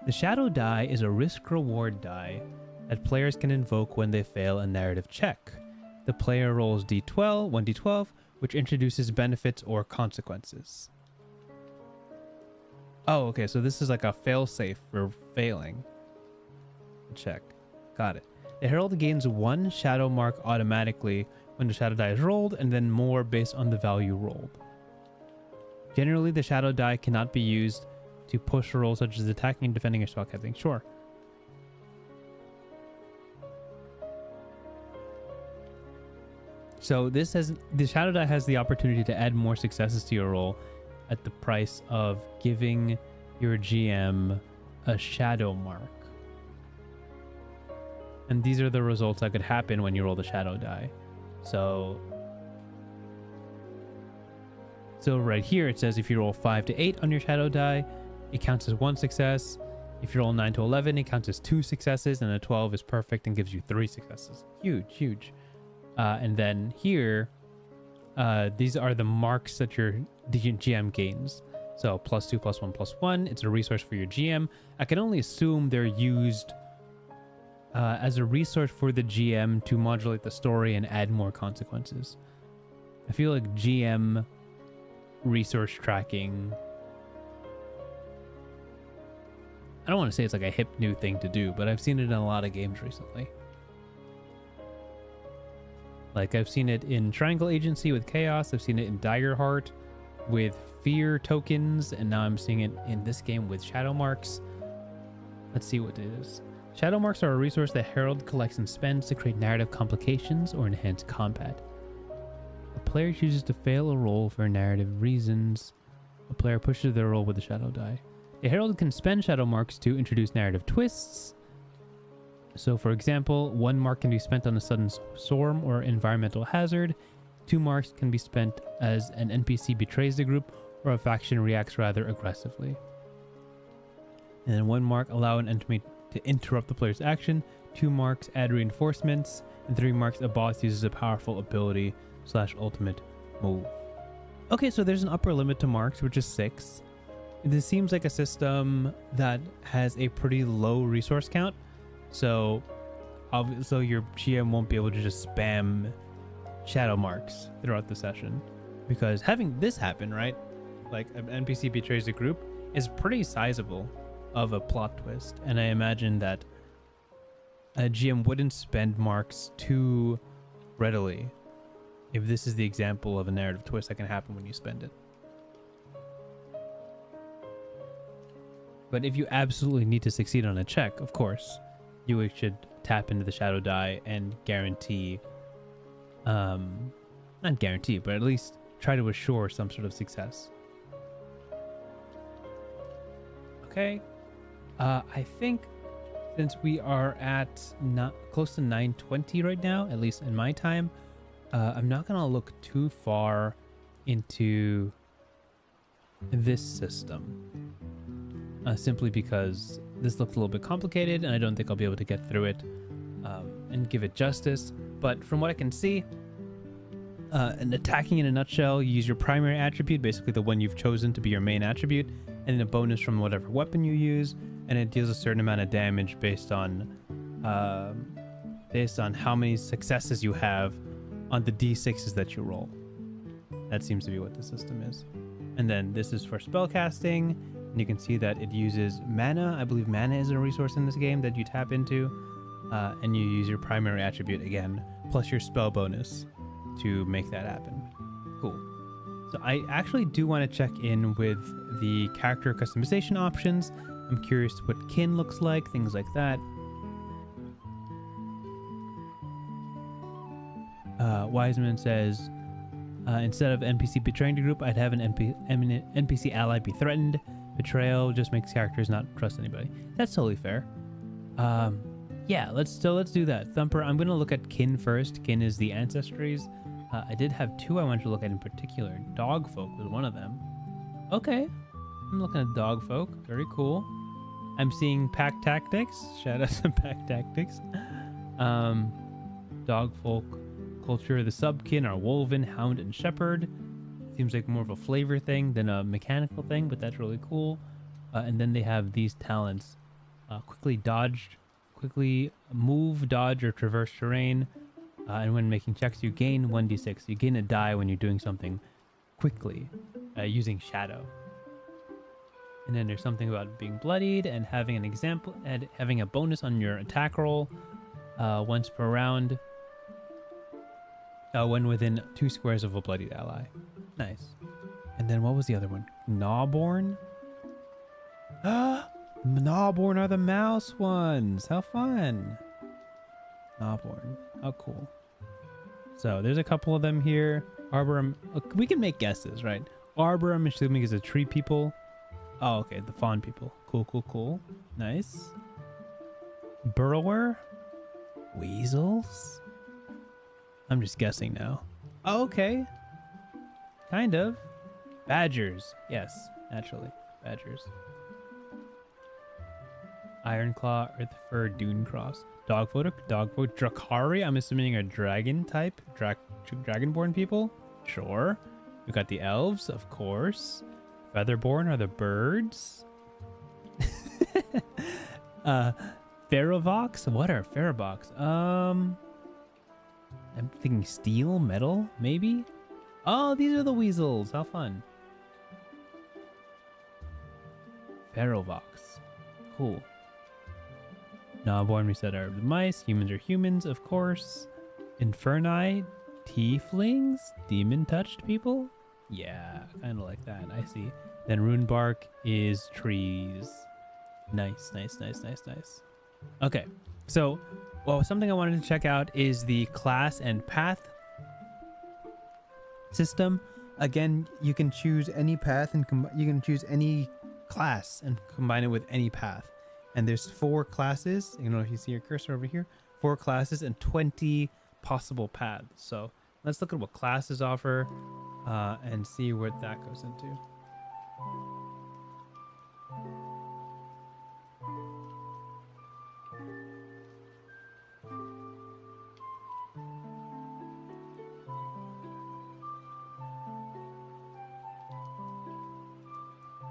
The shadow die is a risk-reward die that players can invoke when they fail a narrative check. The player rolls D12, 1d12, which introduces benefits or consequences. Oh, okay, so this is like a fail-safe for failing. Check. Got it. The herald gains 1 shadow mark automatically when the shadow die is rolled, and then more based on the value rolled. Generally, the shadow die cannot be used to push rolls such as attacking, defending, or spellcasting. Sure. So the shadow die has the opportunity to add more successes to your roll at the price of giving your GM a shadow mark. And these are the results that could happen when you roll the shadow die. So right here it says if you roll 5 to 8 on your shadow die, it counts as 1 success. If you roll 9 to 11, it counts as 2 successes, and a 12 is perfect and gives you 3 successes. Huge. And then here, these are the marks that your GM gains. So +2/+1/1. It's a resource for your GM. I can only assume they're used as a resource for the GM to modulate the story and add more consequences. I feel like GM resource tracking, I don't want to say it's like a hip new thing to do, but I've seen it in a lot of games recently. Like I've seen it in Triangle Agency with Chaos. I've seen it in Daggerheart with Fear tokens. And now I'm seeing it in this game with Shadow Marks. Let's see what it is. Shadow Marks are a resource that Herald collects and spends to create narrative complications or enhance combat. A player chooses to fail a roll for narrative reasons. A player pushes their roll with a shadow die. A Herald can spend Shadow Marks to introduce narrative twists. So, for example, 1 mark can be spent on a sudden storm or environmental hazard. 2 marks can be spent as an NPC betrays the group or a faction reacts rather aggressively. And then 1 mark allow an enemy to interrupt the player's action. 2 marks add reinforcements. And 3 marks a boss uses a powerful ability / ultimate move. Okay, so there's an upper limit to marks, which is 6. This seems like a system that has a pretty low resource count. So your GM won't be able to just spam Shadow Marks throughout the session. Because having this happen, right? Like an NPC betrays a group is pretty sizable of a plot twist. And I imagine that a GM wouldn't spend marks too readily if this is the example of a narrative twist that can happen when you spend it. But if you absolutely need to succeed on a check, of course, you should tap into the shadow die and guarantee, not guarantee, but at least try to assure some sort of success. Okay. I think since we are at close to 9:20 right now, at least in my time, I'm not going to look too far into this system. Simply because this looks a little bit complicated and I don't think I'll be able to get through it and give it justice. But from what I can see, and attacking in a nutshell, you use your primary attribute, basically the one you've chosen to be your main attribute, and then a bonus from whatever weapon you use, and it deals a certain amount of damage based on how many successes you have on the d6s that you roll. That seems to be what the system is. And then this is for spellcasting, and you can see that it uses mana. I believe mana is a resource in this game that you tap into, and you use your primary attribute again, plus your spell bonus to make that happen. Cool. So I actually do want to check in with the character customization options. I'm curious what kin looks like, things like that. Wiseman says, instead of NPC betraying the group, I'd have an NPC ally be threatened. Betrayal just makes characters not trust anybody. That's totally fair. Yeah, let's do that. Thumper, I'm going to look at kin first. Kin is the ancestries. I did have 2 I wanted to look at in particular. Dogfolk was one of them. Okay, I'm looking at Dogfolk. Very cool. I'm seeing pack tactics. Shout out to pack tactics. Dogfolk culture. The subkin are Wolven, Hound, and Shepherd. Seems like more of a flavor thing than a mechanical thing, but that's really cool. And then they have these talents. Quickly move, dodge, or traverse terrain. And when making checks, you gain 1d6. You gain a die when you're doing something quickly using shadow. And then there's something about being bloodied and having an example and having a bonus on your attack roll once per round when within 2 squares of a bloodied ally. Nice. And then what was the other one? Gnawborn? Gnawborn are the mouse ones. How fun. Gnawborn. How cool. So there's a couple of them here. Arbor, we can make guesses, right? Arbor, I'm assuming, is a tree people. Oh, okay, the fawn people. Cool. Nice. Burrower? Weasels? I'm just guessing now. Oh, okay. Kind of. Badgers. Yes, naturally. Badgers. Ironclaw, Earthfur, Dunecross. Dogfoot, Drakari, I'm assuming are dragon type. Dragonborn people? Sure. We got the elves, of course. Featherborn are the birds. Ferrovox? What are Ferrovox? I'm thinking steel, metal, maybe? Oh, these are the weasels. How fun. Ferrovox. Cool. Gnawborn, we said, are the mice. Humans are humans, of course. Inferni, tieflings, demon-touched people? Yeah, kind of like that. I see. Then Runebark is trees. Nice, nice, nice, nice, nice. Okay, so something I wanted to check out is the class and path system. Again, you can choose any path and you can choose any class and combine it with any path. And there's 4 classes. You know, if you see your cursor over here, 4 classes and 20 possible paths. So let's look at what classes offer and see what that goes into.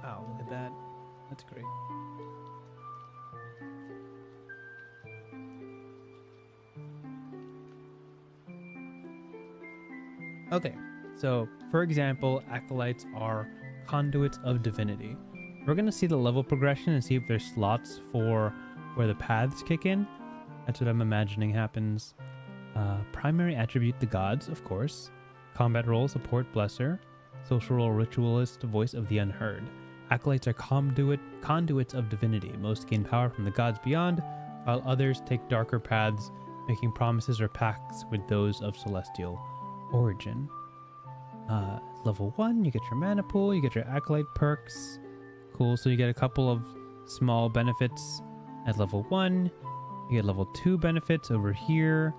Wow, look at that. That's great. Okay, so for example, acolytes are conduits of divinity. We're going to see the level progression and see if there's slots for where the paths kick in. That's what I'm imagining happens. Primary attribute, the gods, of course. Combat role, support, blesser. Social role, ritualist, voice of the unheard. Acolytes are conduits of divinity. Most gain power from the gods beyond, while others take darker paths, making promises or pacts with those of celestial origin. Level 1, you get your mana pool, you get your acolyte perks. Cool, so you get a couple of small benefits at level 1. You get level 2 benefits over here.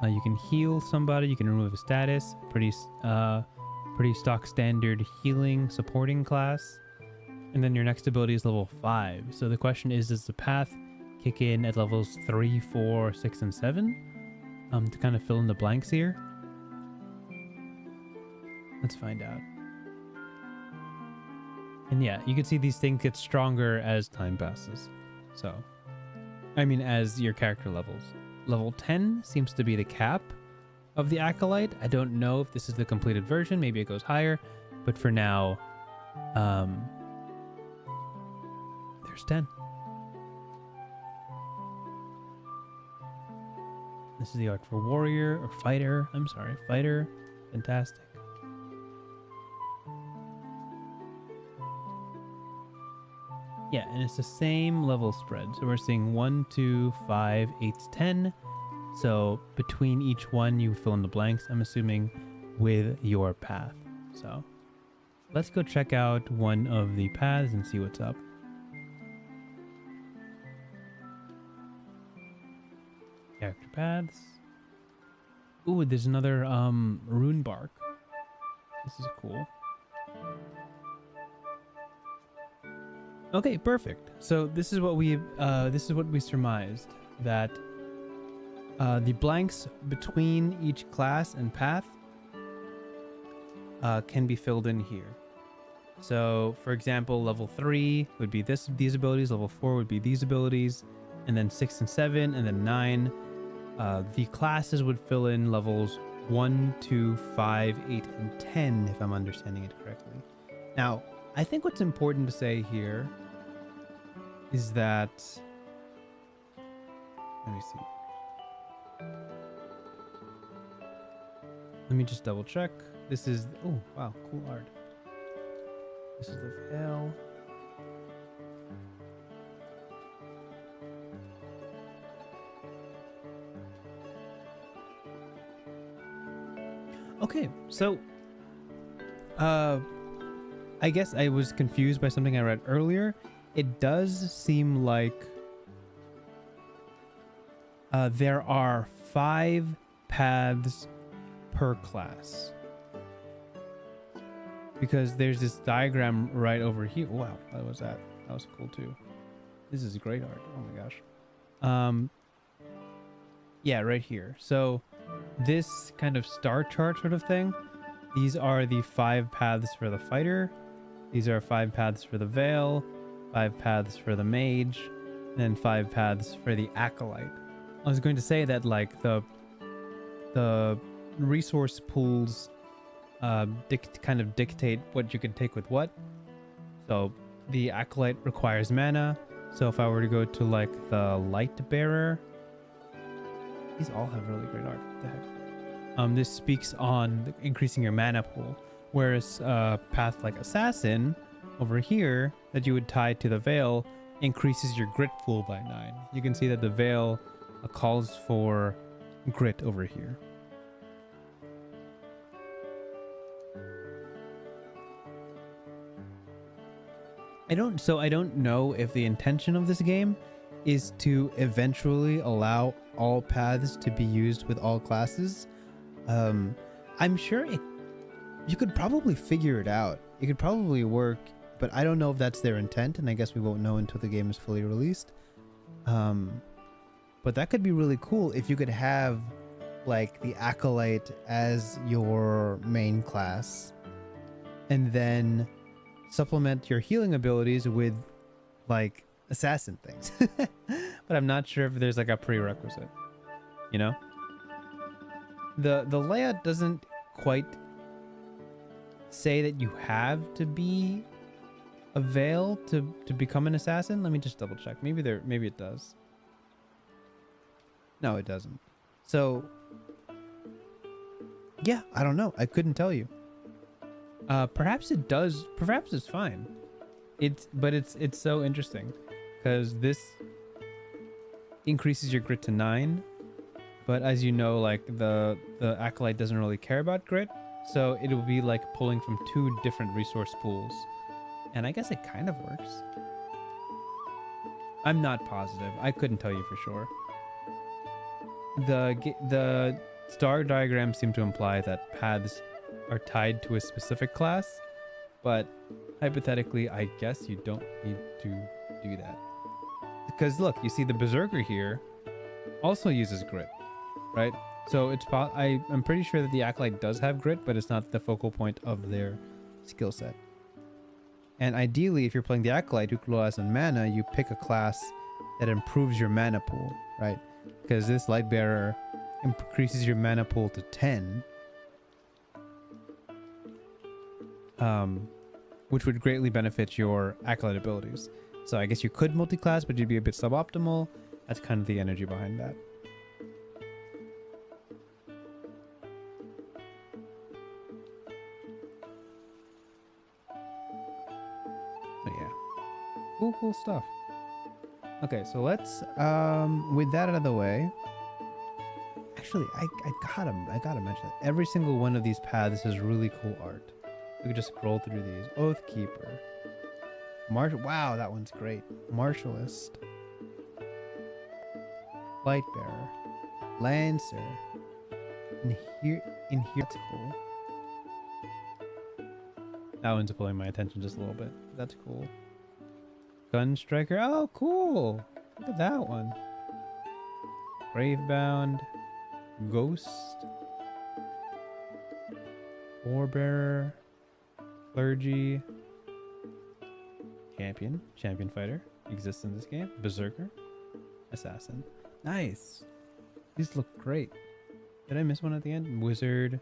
You can heal somebody, you can remove a status. Pretty stock standard healing supporting class. And then your next ability is level 5. So the question is, does the path kick in at levels 3, 4, 6, and 7? To kind of fill in the blanks here. Let's find out. And yeah, you can see these things get stronger as time passes. So, I mean, as your character levels. Level 10 seems to be the cap of the Acolyte. I don't know if this is the completed version. Maybe it goes higher. But for now, there's 10. This is the arc for warrior or fighter. I'm sorry, fighter. Fantastic. Yeah, and it's the same level spread. So we're seeing 1, 2, 5, 8, 10. So between each one, you fill in the blanks, I'm assuming, with your path. So let's go check out one of the paths and see what's up. Character paths. Ooh, there's another rune bark. This is cool. Okay, perfect. So this is what we surmised, that the blanks between each class and path can be filled in here. So, for example, level 3 would be these abilities, level 4 would be these abilities, and then 6 and 7, and then 9. The classes would fill in levels 1, 2, 5, 8, and 10, if I'm understanding it correctly. Now, I think what's important to say here is that, let me see. Let me just double check. This is, oh wow, cool art. This is the veil. Okay, so I guess I was confused by something I read earlier. It does seem like there are 5 paths per class, because there's this diagram right over here. Wow, what was that? That was cool too. This is great art. Oh my gosh. Yeah, right here. So this kind of star chart sort of thing, these are the 5 paths for the fighter. These are 5 paths for the Veil, 5 paths for the Mage, and 5 paths for the Acolyte. I was going to say that like the resource pools kind of dictate what you can take with what. So the Acolyte requires mana. So if I were to go to like the Light Bearer, these all have really great art. What the heck? This speaks on increasing your mana pool. Whereas a path like Assassin over here that you would tie to the Veil increases your grit pool by 9. You can see that the Veil calls for grit over here. I don't know if the intention of this game is to eventually allow all paths to be used with all classes. I'm sure you could probably figure it out. It could probably work, but I don't know if that's their intent, and I guess we won't know until the game is fully released. But that could be really cool if you could have like the Acolyte as your main class and then supplement your healing abilities with like assassin things. But I'm not sure if there's like a prerequisite, you know? The layout doesn't quite say that you have to be a Veil to become an assassin. Let me just double check. Maybe it does. No, it doesn't. So yeah, I don't know. I couldn't tell you. Perhaps it does. Perhaps it's fine. It's so interesting because this increases your grit to 9, but as you know, like the Acolyte doesn't really care about grit, so it will be like pulling from 2 different resource pools, and I guess it kind of works. I'm not positive. I couldn't tell you for sure. The star diagrams seem to imply that paths are tied to a specific class, but hypothetically, I guess you don't need to do that. Because look, you see the Berserker here also uses grit, right? So I'm pretty sure that the Acolyte does have grit, but it's not the focal point of their skill set. And ideally, if you're playing the Acolyte who relies on mana, you pick a class that improves your mana pool, right? Because this Light Bearer increases your mana pool to 10, which would greatly benefit your Acolyte abilities. So I guess you could multi-class, but you'd be a bit suboptimal. That's kind of the energy behind that. But yeah, cool stuff. Okay, so let's with that out of the way. Actually, I gotta mention that every single one of these paths has really cool art. We could just scroll through these. Oathkeeper, wow, that one's great. Martialist, Lightbearer, Lancer. In here, it's cool. That one's pulling my attention just a little bit. That's cool. Gunstriker. Oh, cool. Look at that one. Gravebound. Ghost. Forebearer. Clergy. Champion fighter. Exists in this game. Berserker. Assassin. Nice. These look great. Did I miss one at the end? Wizard.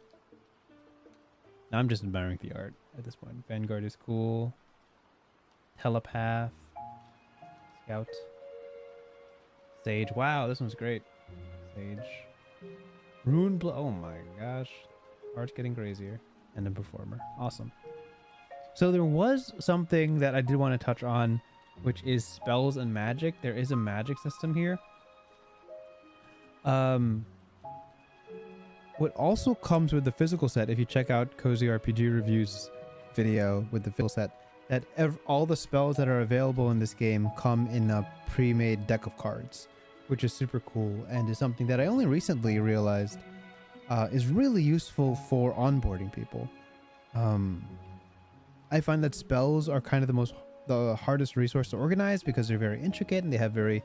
No, I'm just admiring the art at this point. Vanguard is cool. Telepath. Scout. Sage. Wow, this one's great. Sage. Rune Blood. Oh my gosh. Art's getting crazier. And then Performer. Awesome. So there was something that I did want to touch on, which is spells and magic. There is a magic system here. What also comes with the physical set, if you check out Cozy RPG Review's video with the physical set, that all the spells that are available in this game come in a pre-made deck of cards, which is super cool and is something that I only recently realized is really useful for onboarding people. I find that spells are kind of the hardest resource to organize because they're very intricate and they have very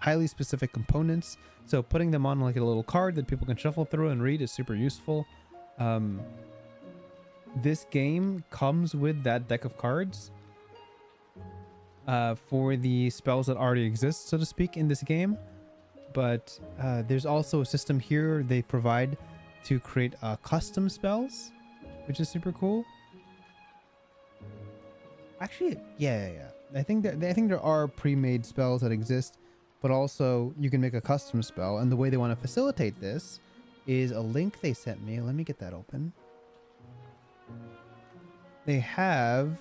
highly specific components. So putting them on like a little card that people can shuffle through and read is super useful. this game comes with that deck of cards for the spells that already exist, so to speak, in this game. But there's also a system here they provide to create custom spells, which is super cool. Actually, yeah. I think there are pre-made spells that exist, but also you can make a custom spell. And the way they want to facilitate this is a link they sent me. Let me get that open. They have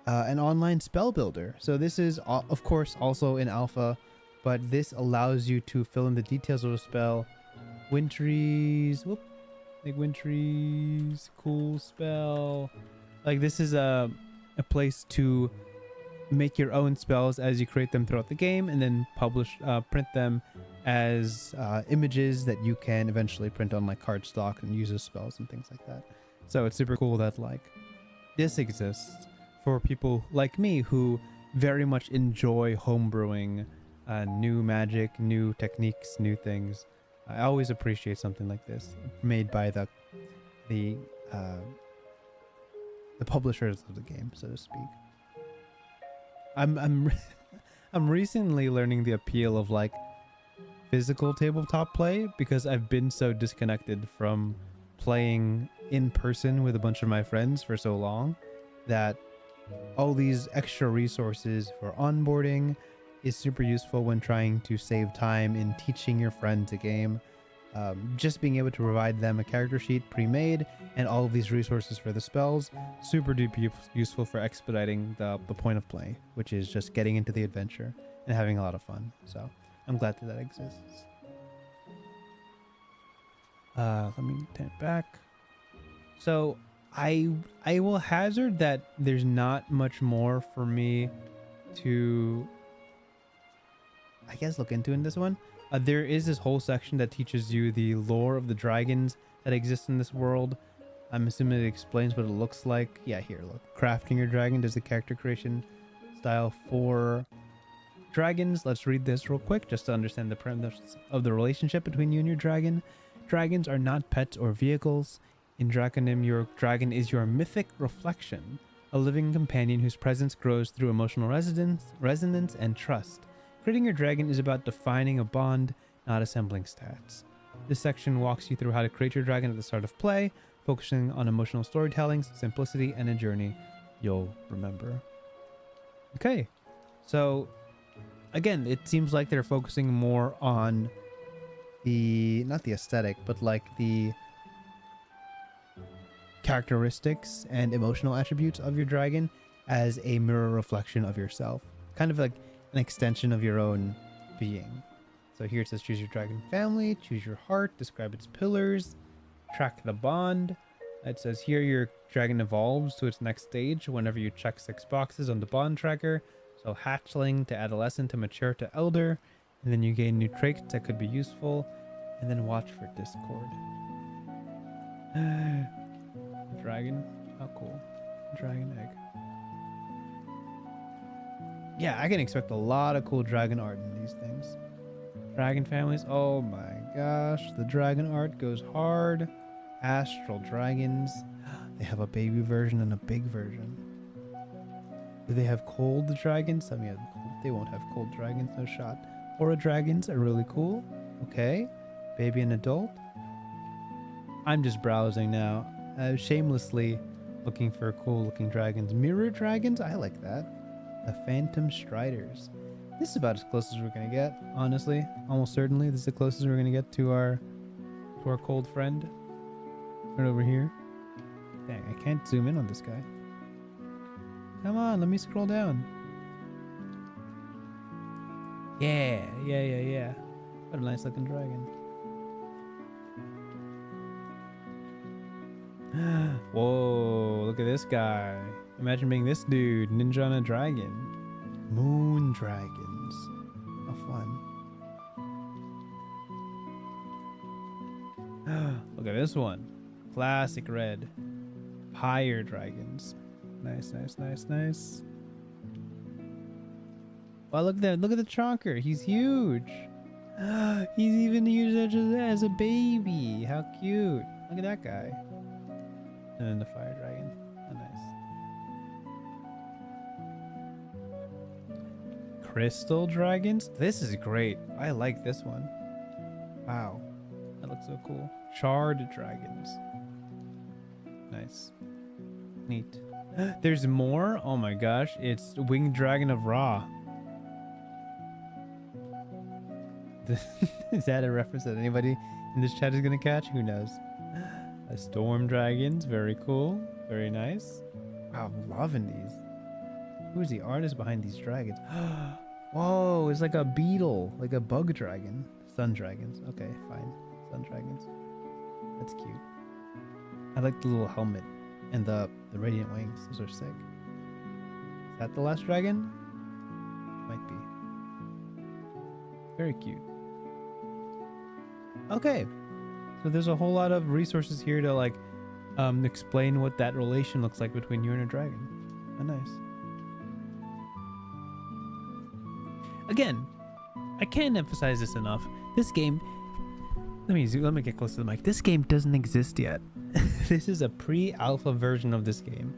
an online spell builder. So this is, of course, also in alpha, but this allows you to fill in the details of a spell. Wintries, whoop, like Wintries, cool spell. Like this is a place to make your own spells as you create them throughout the game, and then print them as images that you can eventually print on like cardstock and use as spells and things like that. So it's super cool that like this exists for people like me who very much enjoy homebrewing new magic, new techniques, new things. I always appreciate something like this made by the publishers of the game, so to speak. I'm recently learning the appeal of like physical tabletop play because I've been so disconnected from playing in person with a bunch of my friends for so long that all these extra resources for onboarding is super useful when trying to save time in teaching your friends a game. Just being able to provide them a character sheet pre-made and all of these resources for the spells, super duper useful for expediting the point of play, which is just getting into the adventure and having a lot of fun. So I'm glad that exists. Let me turn it back. So I will hazard that there's not much more for me to, I guess, look into in this one. There is this whole section that teaches you the lore of the dragons that exist in this world. I'm assuming it explains what it looks like. Yeah, here, look. Crafting your dragon. There's a character creation style for dragons. Let's read this real quick just to understand the premise of the relationship between you and your dragon. Dragons are not pets or vehicles. In Draconym, your dragon is your mythic reflection, a living companion whose presence grows through emotional resonance and trust. Creating your dragon is about defining a bond, not assembling stats. This section walks you through how to create your dragon at the start of play, focusing on emotional storytelling, simplicity, and a journey you'll remember. Okay, so again, it seems like they're focusing more on the, not the aesthetic, but like the characteristics and emotional attributes of your dragon as a mirror reflection of yourself. Kind of like an extension of your own being. So here it says choose your dragon family, choose your heart, describe its pillars, track the bond. It says here your dragon evolves to its next stage whenever you check 6 boxes on the bond tracker. So hatchling to adolescent to mature to elder, and then you gain new traits that could be useful, and then watch for discord. Dragon, how cool. Dragon egg. Yeah, I can expect a lot of cool dragon art in these things. Dragon families, oh my gosh, the dragon art goes hard. Astral Dragons, they have a baby version and a big version. Do they have cold dragons? Some have cold. They won't have cold dragons, no shot. Aura dragons are really cool. Okay, baby and adult. I'm just browsing now, shamelessly looking for cool looking dragons. Mirror dragons, I like that. The Phantom Striders. This is about as close as we're gonna get, honestly. Almost certainly, this is the closest we're gonna get to our cold friend. Right over here. Dang, I can't zoom in on this guy. Come on, let me scroll down. Yeah. What a nice looking dragon. Whoa, look at this guy. Imagine being this dude, ninja on a dragon. Moon dragons. How fun. Look at this one. Classic red. Pyre Dragons. Nice. Wow, look at that. Look at the chonker. He's huge. He's even huge as a baby. How cute. Look at that guy. And then the fire dragon. Oh, nice. Crystal dragons? This is great. I like this one. Wow. That looks so cool. Shard dragons. Nice. Neat. There's more? Oh my gosh. It's Winged Dragon of Ra. Is that a reference that anybody in this chat is going to catch? Who knows? Storm dragons. Very cool. Very nice. Wow, I'm loving these. Who is the artist behind these dragons? Whoa, it's like a beetle. Like a bug dragon. Sun dragons. Okay, fine. Sun dragons. That's cute. I like the little helmet and the radiant wings. Those are sick. Is that the last dragon? Might be. Very cute. Okay. So there's a whole lot of resources here to like explain what that relation looks like between you and a dragon. Oh, nice. Again, I can't emphasize this enough. This game, let me get close to the mic. This game doesn't exist yet. This is a pre-alpha version of this game,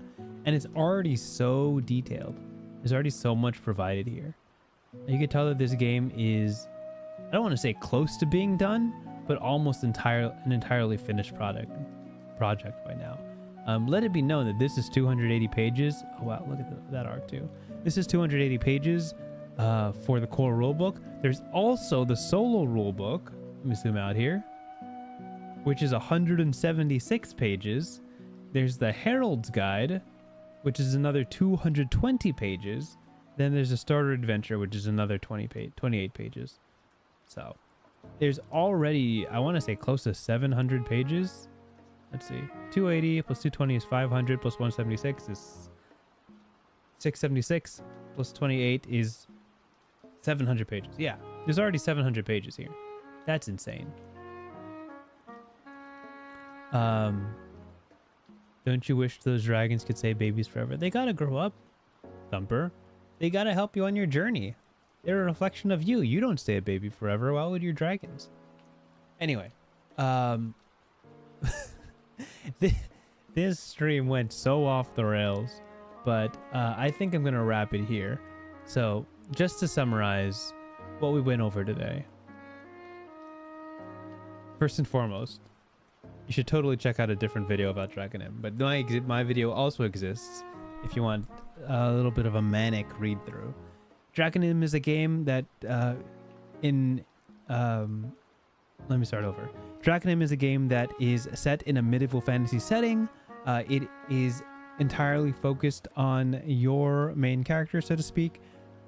and it's already so detailed. There's already so much provided here. You can tell that this game is, I don't want to say close to being done, but almost an entirely finished project by now. Let it be known that this is 280 pages. Oh wow, look at that art too. This is 280 pages for the core rulebook. There's also the solo rulebook. Let me zoom out here, which is 176 pages. There's the Herald's Guide, which is another 220 pages. Then there's a starter adventure, which is another 28 pages. So there's already, I want to say, close to 700 pages. Let's see. 280 plus 220 is 500 plus 176 is 676 plus 28 is 700 pages. Yeah, there's already 700 pages here. That's insane. Don't you wish those dragons could stay babies forever? They gotta grow up, Thumper. They gotta help you on your journey. They're a reflection of you. You don't stay a baby forever. Why would your dragons? Anyway, this stream went so off the rails, but I think I'm gonna wrap it here. So just to summarize what we went over today. First and foremost, you should totally check out a different video about Draconym, but my video also exists if you want a little bit of a manic read through. Draconym is a game that let me start over. Draconym is a game that is set in a medieval fantasy setting. It is entirely focused on your main character, so to speak.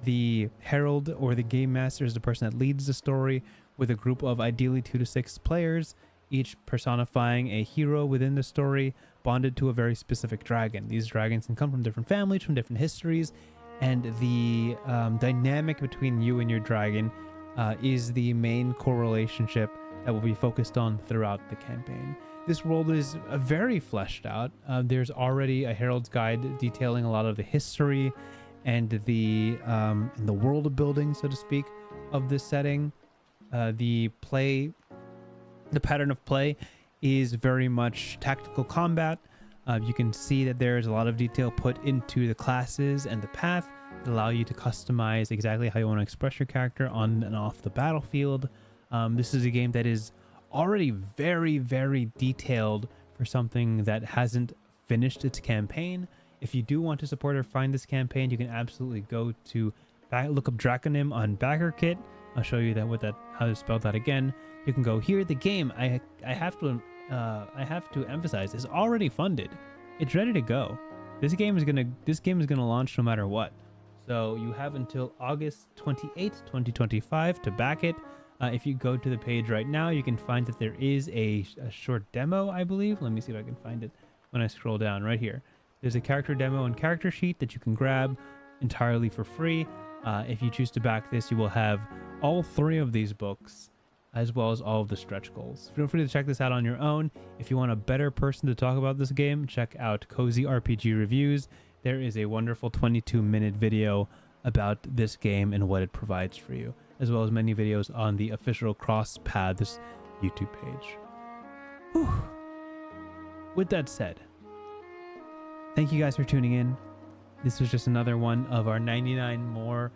The herald or the game master is the person that leads the story, with a group of ideally 2 to 6 players, each personifying a hero within the story, bonded to a very specific dragon. These dragons can come from different families, from different histories, and the dynamic between you and your dragon is the main core relationship that will be focused on throughout the campaign. This world is very fleshed out. There's already a Herald's Guide detailing a lot of the history and the world building, so to speak, of this setting. The pattern of play is very much tactical combat. You can see that there's a lot of detail put into the classes and the path that allow you to customize exactly how you want to express your character on and off the battlefield. This is a game that is already very, very detailed for something that hasn't finished its campaign. If you do want to support or find this campaign, you can absolutely go to look up Drakonym on BackerKit. I'll show you how to spell that again. You can go here. The game, I have to emphasize, is already funded. It's ready to go. This game is gonna launch no matter what. So you have until August 28th, 2025 to back it. If you go to the page right now, you can find that there is a short demo, I believe. Let me see if I can find it when I scroll down right here. There's a character demo and character sheet that you can grab entirely for free. If you choose to back this, you will have all 3 of these books, as well as all of the stretch goals. Feel free to check this out on your own. If you want a better person to talk about this game, check out Cozy RPG Reviews. There is a wonderful 22-minute video about this game and what it provides for you, as well as many videos on the official Cross Paths YouTube page. Whew. With that said, Thank you guys for tuning in. This was just another one of our 99 more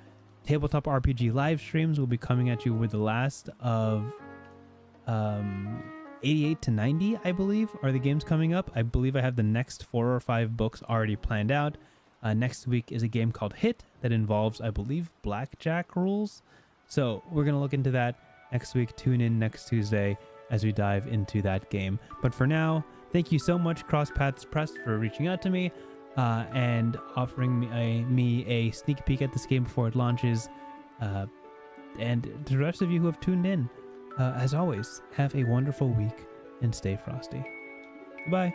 tabletop RPG live streams. We'll be coming at you with the last of 88 to 90, I believe, are the games coming up. I believe I have the next 4 or 5 books already planned out. Next week is a game called Hit that involves, I believe, blackjack rules. So we're going to look into that next week. Tune in next Tuesday as we dive into that game. But for now, thank you so much, Cross Paths Press, for reaching out to me and offering me a sneak peek at this game before it launches. And to the rest of you who have tuned in, as always, have a wonderful week and stay frosty. Goodbye.